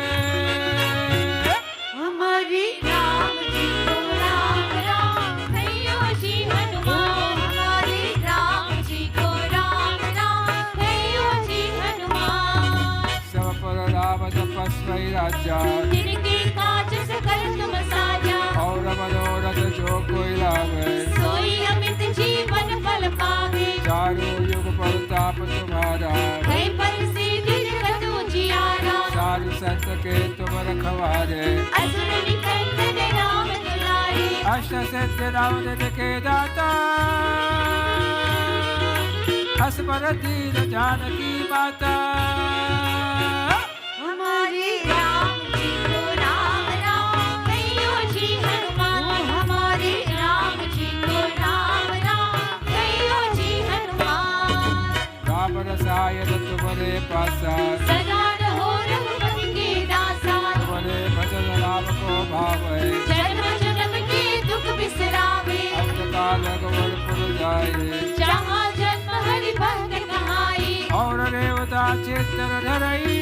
हमारे राम जी को राम राम कहियो जी हनुमान हमारे राम जी को राम राम कहियो जी हनुमान सब पर राम तपस्वी राजा जिनके काज सकल तुम साजा और मनोरथ जो कोई लावे सोई अमित जीवन फल पावे चारों युग प्रताप तुम्हारा कई पर सिद्धि जगत उजियारा साधु संत के तुम रखवारे असुर निकंदन राम दुलारे अष्ट सिद्धि नव निधि के दाता असबर दीन जानकी माता हमारे राम जी को राम राम कहियो जी हनुमान हमारे राम जी को राम राम कहियो जी हनुमान शायद तुम्हारे पासा सदा रहो रघुपति के दासा तुम्हारे भजन राम को भावे जन्म जन्म के दुख बिसरावे अंत काल रघुवर जाए जहाँ जन्म हरि भक्त कहाई और देवता चित्तर धरई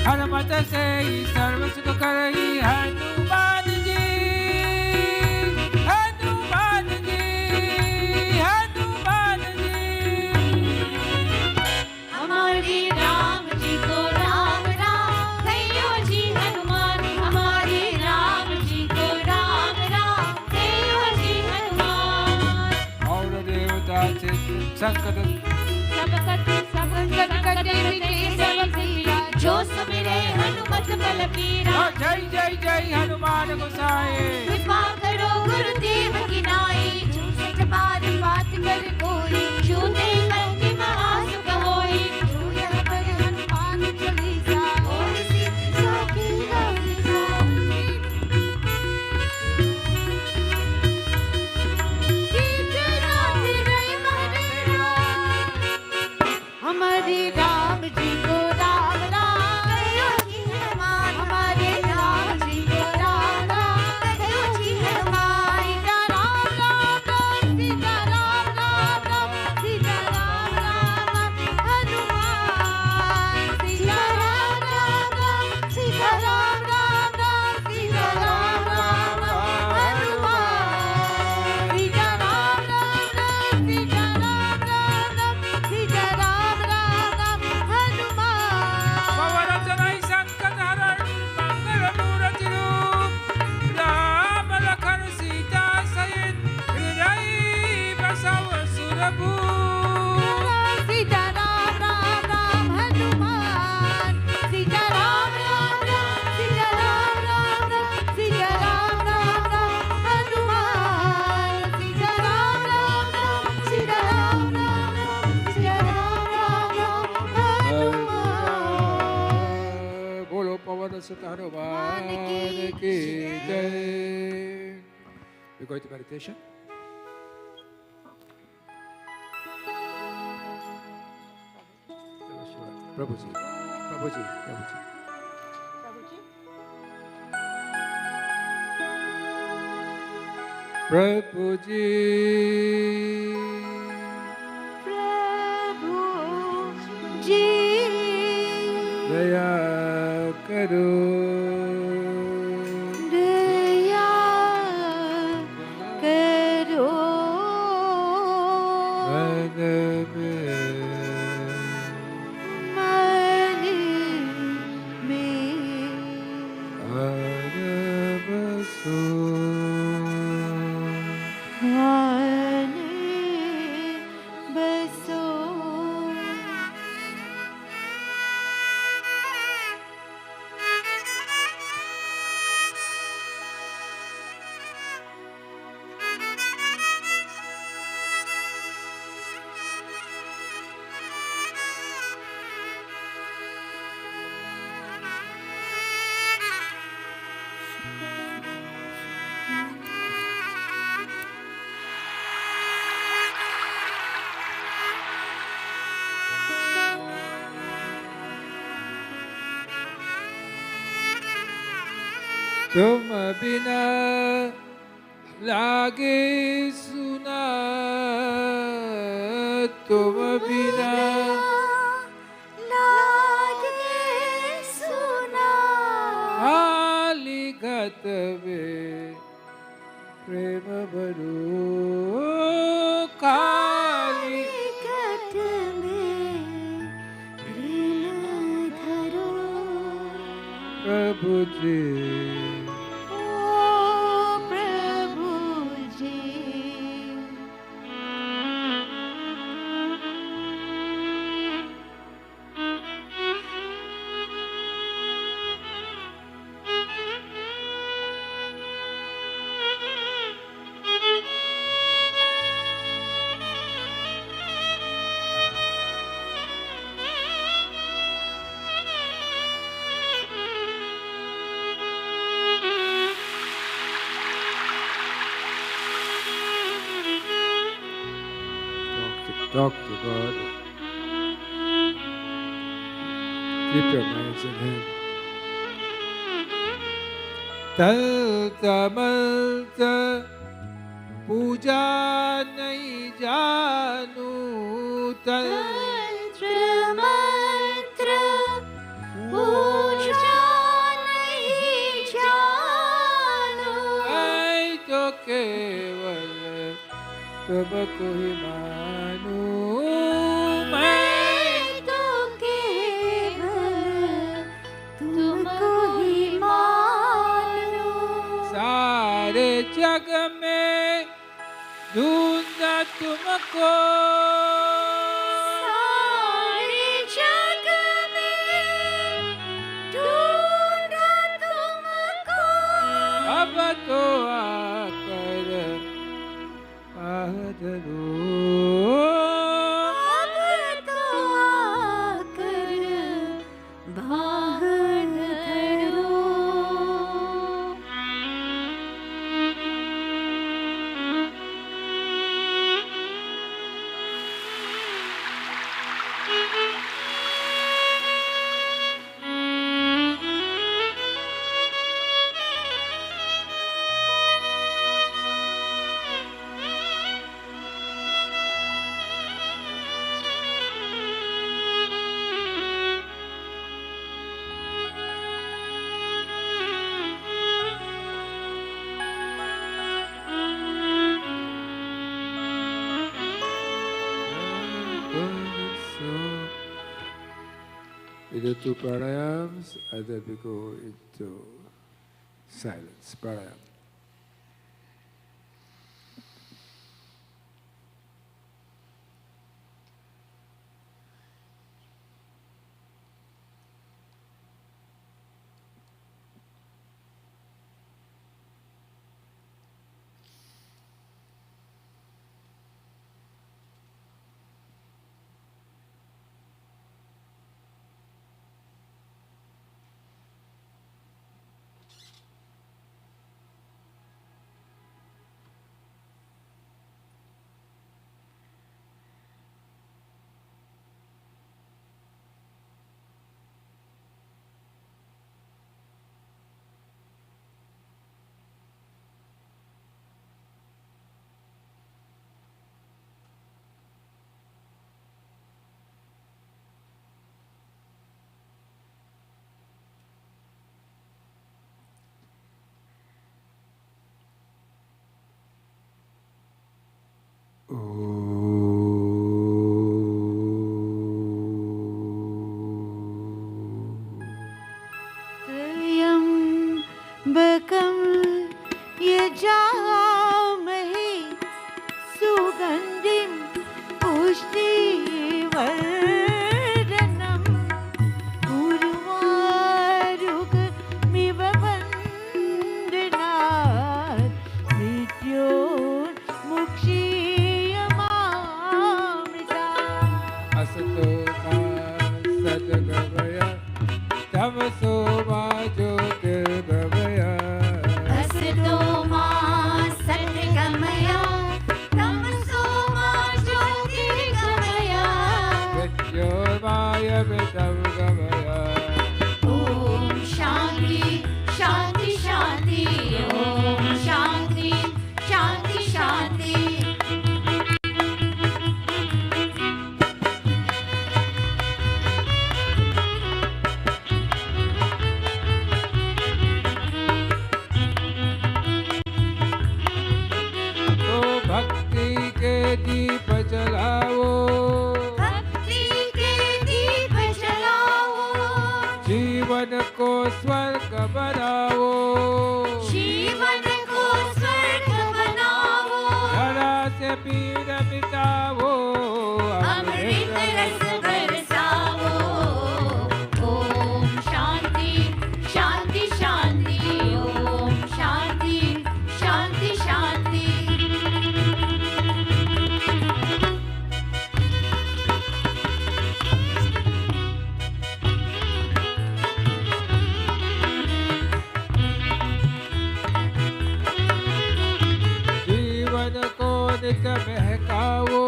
हनुमत से ही सर्व सुख करई हनुमान जी हनुमान जी हनुमान जी हमारे राम जी को राम राम कहियो जी हनुमान हमारे राम जी को राम राम कहियो जी हनुमान और देवता चित्त संकट जो सुमिरे हनुमत बल पीरा जय जय जय हनुमान गोसाई कृपा करो गुरुदेव की नाई जो सच बार बात कर कोई छूते करके महासुख होई जो यह पर हनुमान चालीसा और सिद्धि साखी गौरीसा हमारे राम जी को राम राम कहियो जी हनुमान हमारे राम जी को राम राम कहियो जी हनुमान सीता राम राम राम सीता राम राम राम सीता राम राम राम हनुमान सीता राम राम राम सीता राम राम राम सीता राम राम राम हनुमान सीता राम राम राम सीता राम राम राम सीता राम राम राम हनुमान पवन तनय संकट हरण मंगल मूर्ति रूप राम लखन सीता सहित हृदय बसव सुरभूप सीता राम राम राम हनुमान सीता राम राम राम सीता राम राम राम सीता राम राम राम हनुमान सीता राम राम राम सीता राम राम राम सीता राम राम राम हनुमान बोलो पवन सुत हनुमान की जय We go to meditation. प्रभु जी प्रभु जी प्रभु जी प्रभु जी प्रभु जी दया करो दया करो मन में मन में आन बसो आने बसो तुम बिना लागे सुना तुम बिना लागे सुना हाली गत में प्रेम भरो काली कट में प्रेम धरो प्रभु जी ओ प्रभु जी Talk to God. Keep your minds in Him. तल तमल पूजा नहीं जानू तल तंत्र मंत्र पूजा नहीं जानू मैं तो केवल तुमको ही मानू मैं तो केवल तुमको ही मानू सारे जग में ढूंढा तुमको सारे जग में ढूंढा तुमको अब तो आकर आदरो अब तो आकर बाहर धरो We do 2 pranayams and then we go into silence. Pranayam. त्र्यम्बकं यजामहे सुगन्धिं पुष्टिवर्धनम् उर्वारुकमिव वन्दनात् मृत्योर्मुक्षीयमामृतात् असतो मा सद्गमय तमसो मा ज्योतिर्गमय असतो मा सद्गमय तमसो मा ज्योतिर्गमय मृत्योर्मायमिदं गमय ॐ शान्ति शान्ति शान्ति ॐ शान्ति शान्ति शान्ति ओ भक्ति के दीप जलाओ भक्ति के दीप जलाओ जीवन को स्वर्ग बनाओ जीवन को स्वर्ग बनाओ धरा से पीड़ मिटाओ अमृत रस बरसाओ ओम शांति शांति शांति ओम शांति शांति शांति जीवन को नित महकाओ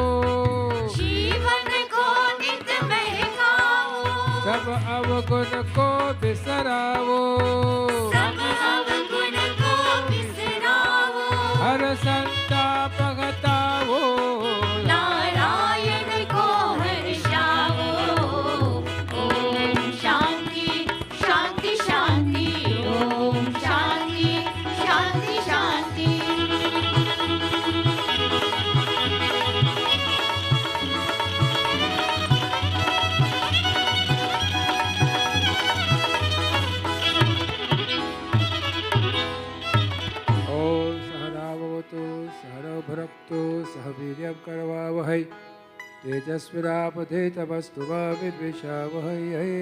अवगुण को बिसरावो, सब अवगुण को बिसरावो, हर संताप घटावो, नारायण को हर्षावो। ओम शांति शांति शांति, ओम शांति शांति शांति। ओम सहनावतु सहनौ भुनक्तु सह वीर्यं करवावहै तेजस्विनावधीतमस्तु मा विद्विषावहै।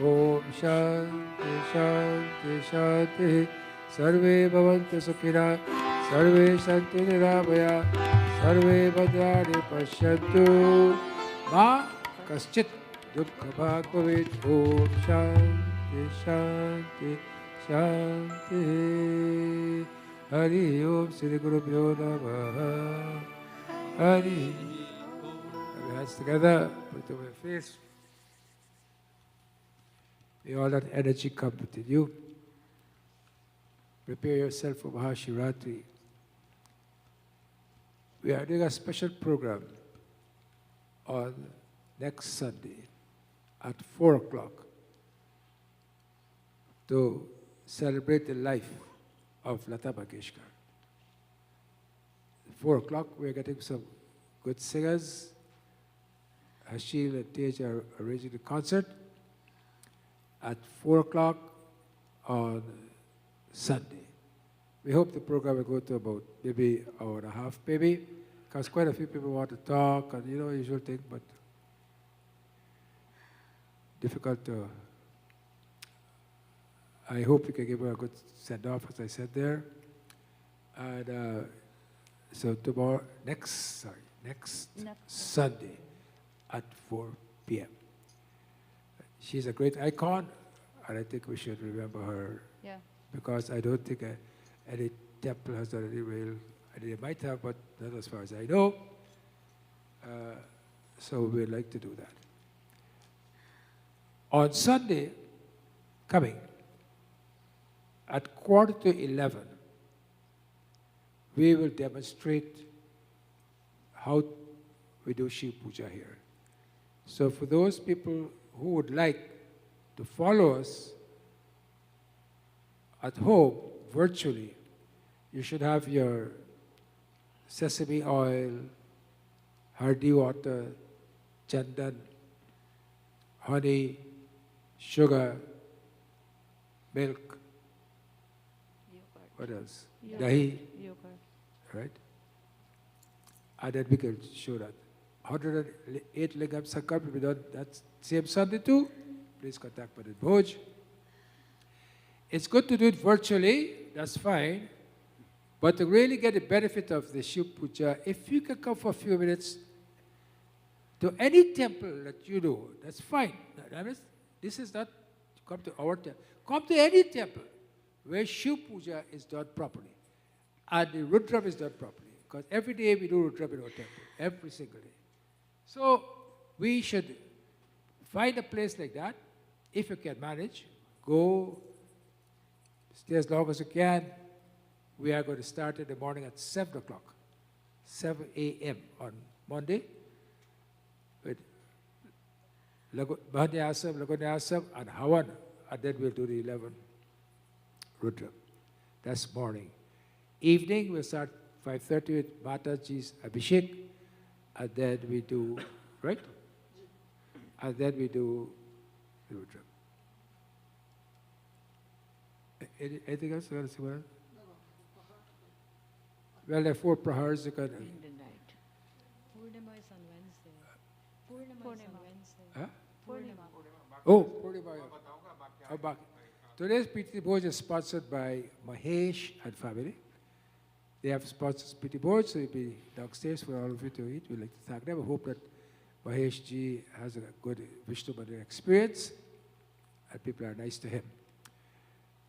ओम शांति शांति शांति। सर्वे भवन्तु सुखिनः, सर्वे सन्तु निरामया, सर्वे भद्राणि पश्यन्तु मा कश्चित् दुःखभाग् भवेत्। ओम शांति शांति शांति। हरि ओम श्री गुरुभ्यो नमः। Hari hands together, put over your face. May all that energy come within you. Prepare yourself for Mahashivratri. We are doing a special program on next Sunday at 4 o'clock to celebrate the life of Lata Mangeshkar. At 4 o'clock, we're getting some good singers. Hashil and Tej are arranging the concert at 4 o'clock on Sunday. We hope the program will go to about maybe an hour and a half, maybe, because quite a few people want to talk and, you know, usual thing, but difficult to. I hope we can give her a good send-off, as I said there. And so tomorrow, next Sunday at 4 p.m. She's a great icon, and I think we should remember her. Yeah. Because I don't think any temple has done any real, they might have, but not as far as I know. So we'd like to do that. On Sunday, coming, at 11:15, we will demonstrate how we do Shiva puja here. So for those people who would like to follow us at home, virtually, you should have your sesame oil, hardi water, chandan, honey, sugar, milk. What else? Dahi, Yogurt. right? And then we can show that. 108 lingam sankalp will be done that same Sunday too. Please contact Pandit Bhoj. It's good to do it virtually, that's fine. But to really get the benefit of the Shiva puja, if you can come for a few minutes to any temple that you know, that's fine. That means this is not to come to our temple. Come to any temple where Shiva puja is done properly and the Rudram is done properly. Because every day we do Rudram in our temple, every single day. So we should find a place like that. If you can manage, go, stay as long as you can. We are going to start in the morning at 7 o'clock, 7 a.m. on Monday with Mahanyasam, Lagonyasam, and Havan, and then we'll do the 11 Rudram. That's morning. Evening, we'll start 5:30 with Mataji's Abhishek, and then we do, right? And then we do the Rudram. Anything else you want to say? Well, there are 4 prahars you can. In the night. Purnima is on Wednesday. Purnima is on Wednesday. Huh? Purnima. Oh, Purnima. Oh, Baki. Today's Priti Bhoj is sponsored by Mahesh and family. They have sponsored Priti Bhoj, so you'll be downstairs for all of you to eat. We'd like to thank them. I hope that Mahesh ji has a good Vishnu Mandir experience and people are nice to him.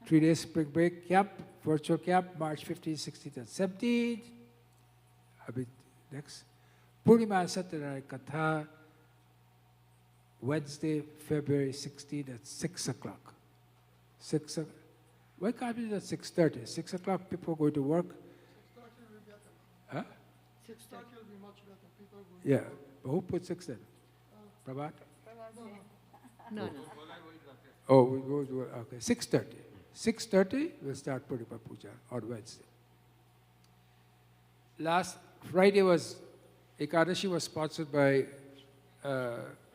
3 days spring break camp, virtual camp, March 15th, 16th, and 17th. Next. Purnima Satyanarayana Katha Wednesday, February 16 at 6 o'clock. 6 o'clock. Why can't it be at 6:30? 6 o'clock, people are going to work. Huh? 6:30 will be much better. People will. Yeah. But who put 6 then? Prabhat? No. Oh, we go to, okay, 6:30. 6:30, we'll start Purnipa Puja on Wednesday. Last Friday was, Ekadashi was sponsored by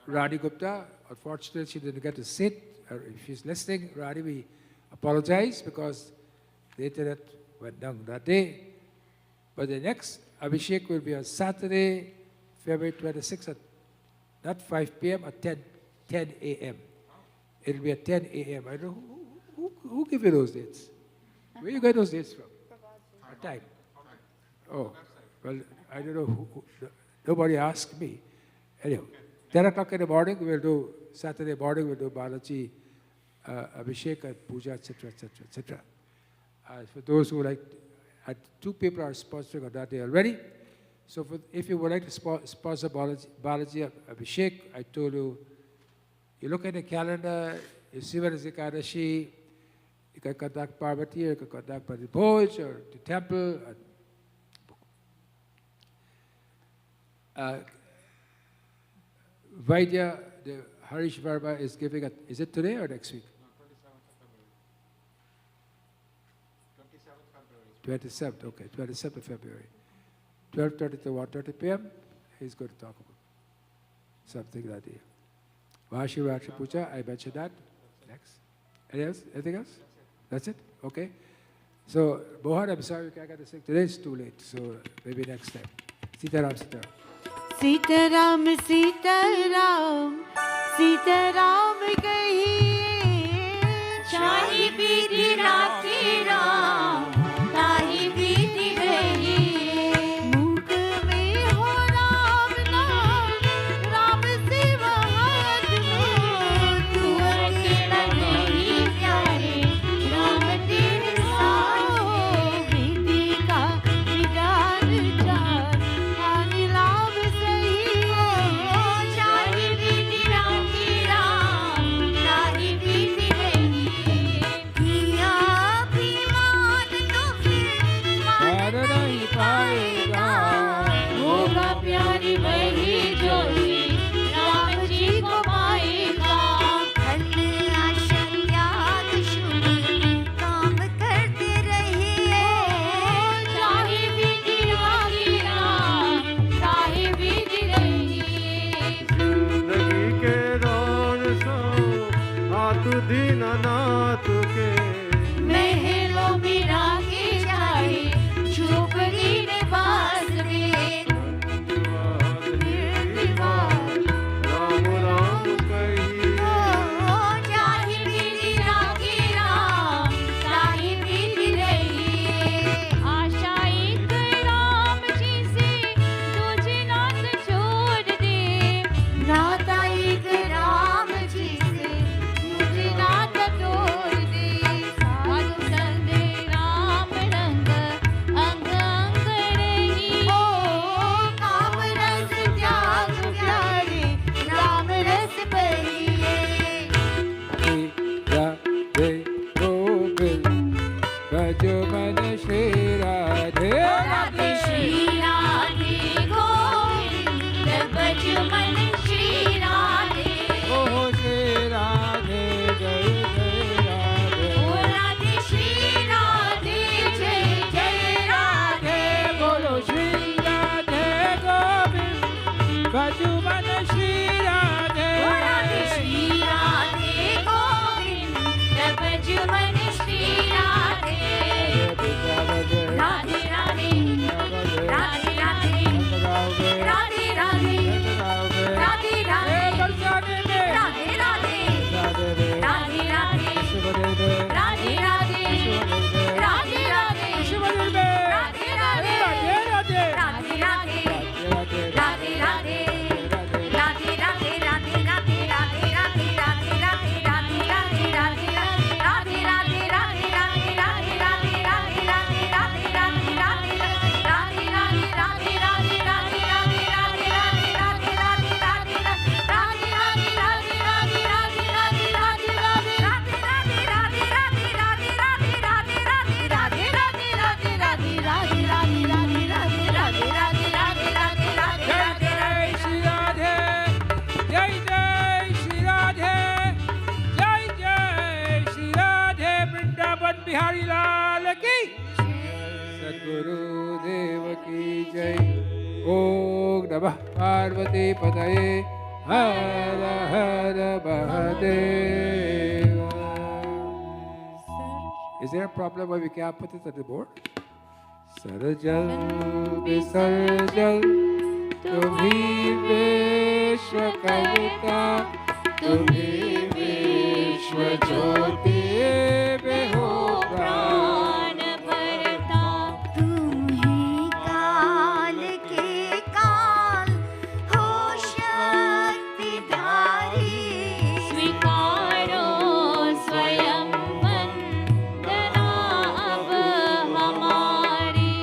Rani Gupta. Unfortunately, she didn't get to sit. If she's listening, Rani, we apologize because the internet went down that day. But the next Abhishek will be on Saturday, February 26th at not 5 p.m. at 10 a.m. It'll be at 10 a.m. I don't know who gave you those dates? Where you get those dates from? What time? Oh, well, I don't know nobody asked me. Anyway, 10 o'clock in the morning, we'll do, Saturday morning, we'll do Balaji, Abhishek and Puja, etc., etc., etc. For those who like, 2 people are sponsoring on that day already. So if you would like to sponsor Balaji Abhishek, I told you, you look at the calendar, you see when is Ekadashi, you can contact Parvati, or you can contact Pandit Bhoj, or the temple. Vaidya, the Harish Verma is giving it, is it today or next week? 27th, okay, 27th of February. 12:30 to 1:30 p.m. He's going to talk about something that day. Mahashivratri Puja, I mentioned that. Next. Anything else? That's it? Okay. So, Mohan, I'm sorry we can't get to sing today. It's too late. So, maybe next time. Sitaram, Sitaram. Sitaram Sitaram Sitaram कहिए शाही बीती राखी राम ताही बीती गई मुख में हो राम नाम राम से महात्मा तू अकेला नहीं प्यारे राम तेरे साथ बीती का विदान चार आने लाभ सही शाही बीती राखी राम ताही बीती गई किया अभिमान जय। ओम नमः पार्वती पतये हर हर Mahadev. Is there a problem why we can't put it on the board? Sarjal विसर्जल तुम्ही विश्व कर्ता, तुम्ही विश्व ज्योति में हो प्राण भरता। तुम्हीं काल के काल हो शक्तिधारी। स्वीकारो स्वयं वंदना अब हमारी।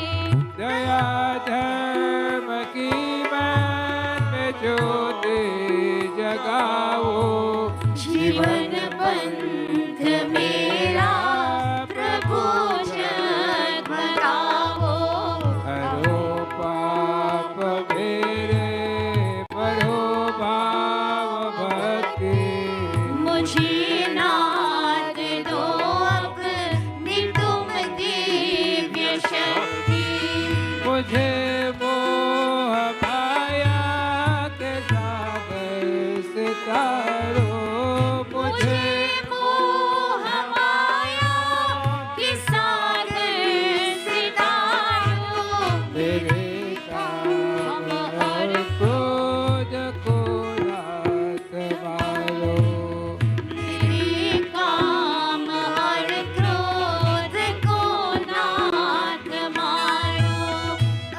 दया धर्म की मन में ज्योति जगाओ, जीवन पंथ मेरा प्रभु जगमगाओ। हरो पाप मेरे परो भाव भक्ति। मुझे नाद दो अपनी तुम दिव्य शक्ति। मुझे मोह माया के सागर से तारो, मुझे मोह माया के सागर से तारो। मेरे काम और क्रोध को नाथ मारो। मेरे काम और क्रोध को नाथ मारो।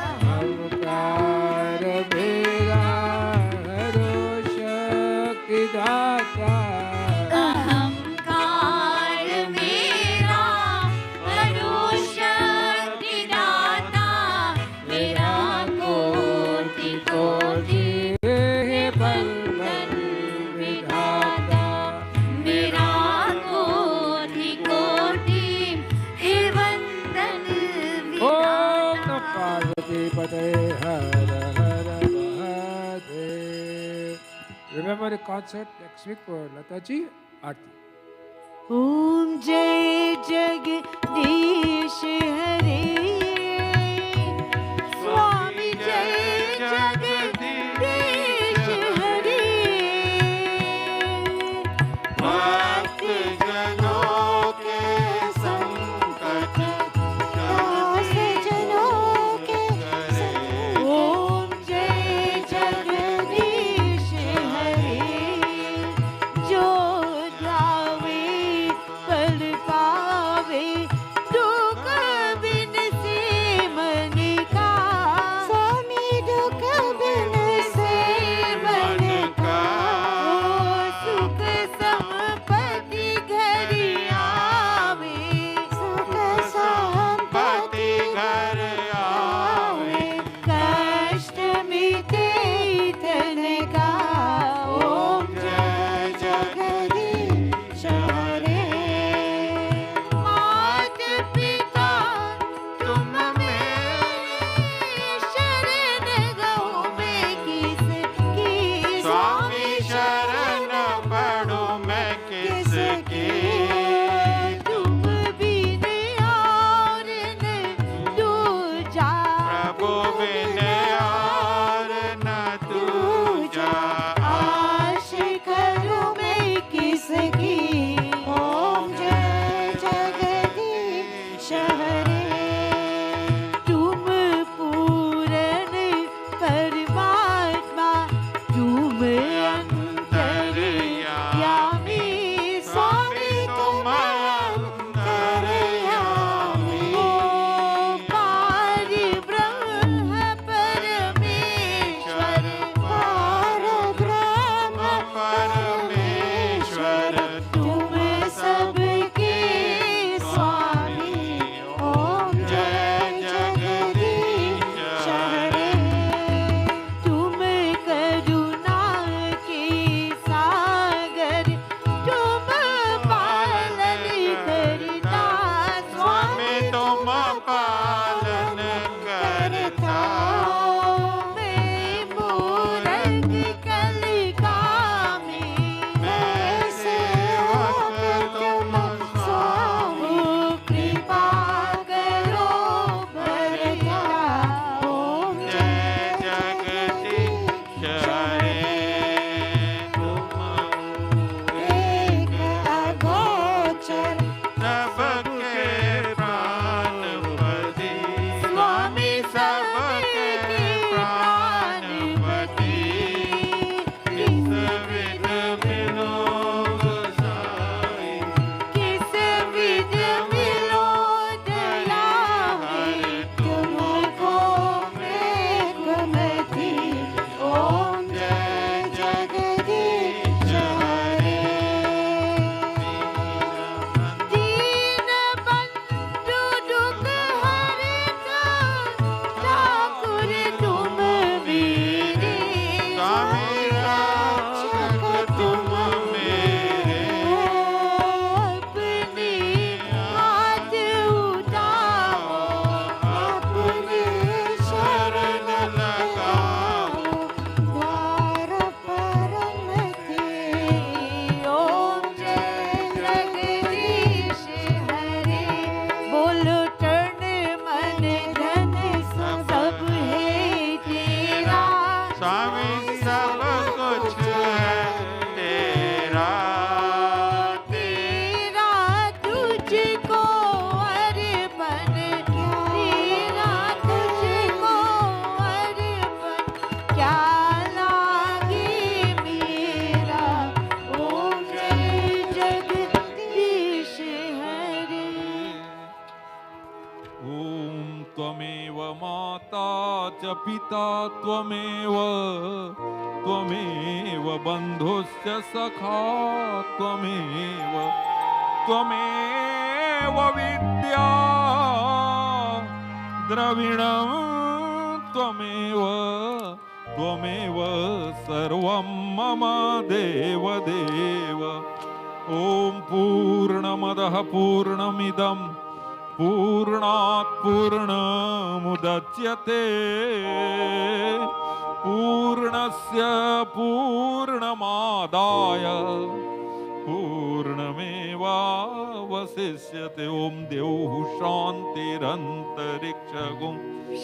अहंकार मेरा हरो शक्ति दाता। अहंकार मेरा हरो शक्ति दाता। मेरा कोटि कोटि हे बल बल विधाता। मेरा कोटि कोटि हे वंदन ओम विधाता। नमः पार्वती पतये हर हर Mahadev. Remember the concert next week for Lataji Aarti. ओम जय जगदीश हरे। स्वामी जय जगदीश हरे। भक्त जनों के संकट दास जनों के संग। ओम जय जगदीश हरे। जो ध्यावे पल पावे दुख बिन से। पिता त्वमेव त्वमेव बन्धुश्च सखा त्वमेव त्वमेव विद्या द्रविणं त्वमेव त्वमेव सर्वं मम देव देव। ॐ पूर्णमदः पूर्णमिदं पूर्णात् पूर्णमुदच्यते पूर्णस्य पूर्णमादाय पूर्णमेवावशिष्यते। ॐ द्यौः शान्तिरन्तरिक्षगुं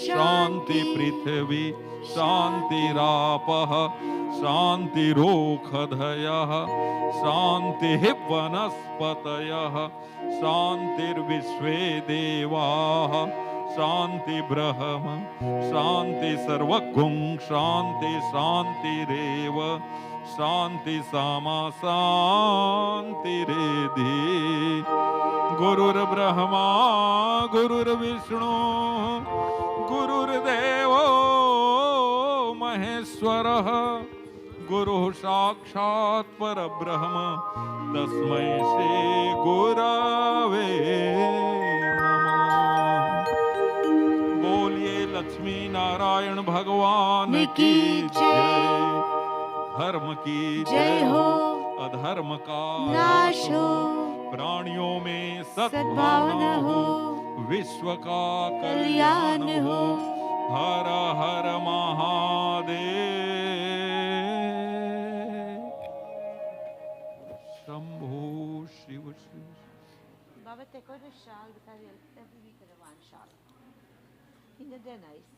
शान्ति पृथिवी शान्तिरापः शान्तिरोषधयः शान्तिः वनस्पतयः शान्तिर्विश्वे देवाः शान्ति ब्रह्म शान्ति सर्वगुं शान्ति शान्तिरेव शान्ति सामा शान्तिरेधि। गुरुर्ब्रह्मा गुरुर्विष्णु गुरुर्देवो महेश्वरः गुरुः साक्षात् परब्रह्म तस्मै श्री गुरवे नमः। बोलिए लक्ष्मी नारायण भगवान की जय। धर्म की जय हो अधर्म का नाश हो प्राणियों में सद्भावना हो विश्व का कल्याण हो। हर हर Mahadev Shambho Shiv Shiv. Baba, take out a shawl because every week I want shawl. You know they're nice.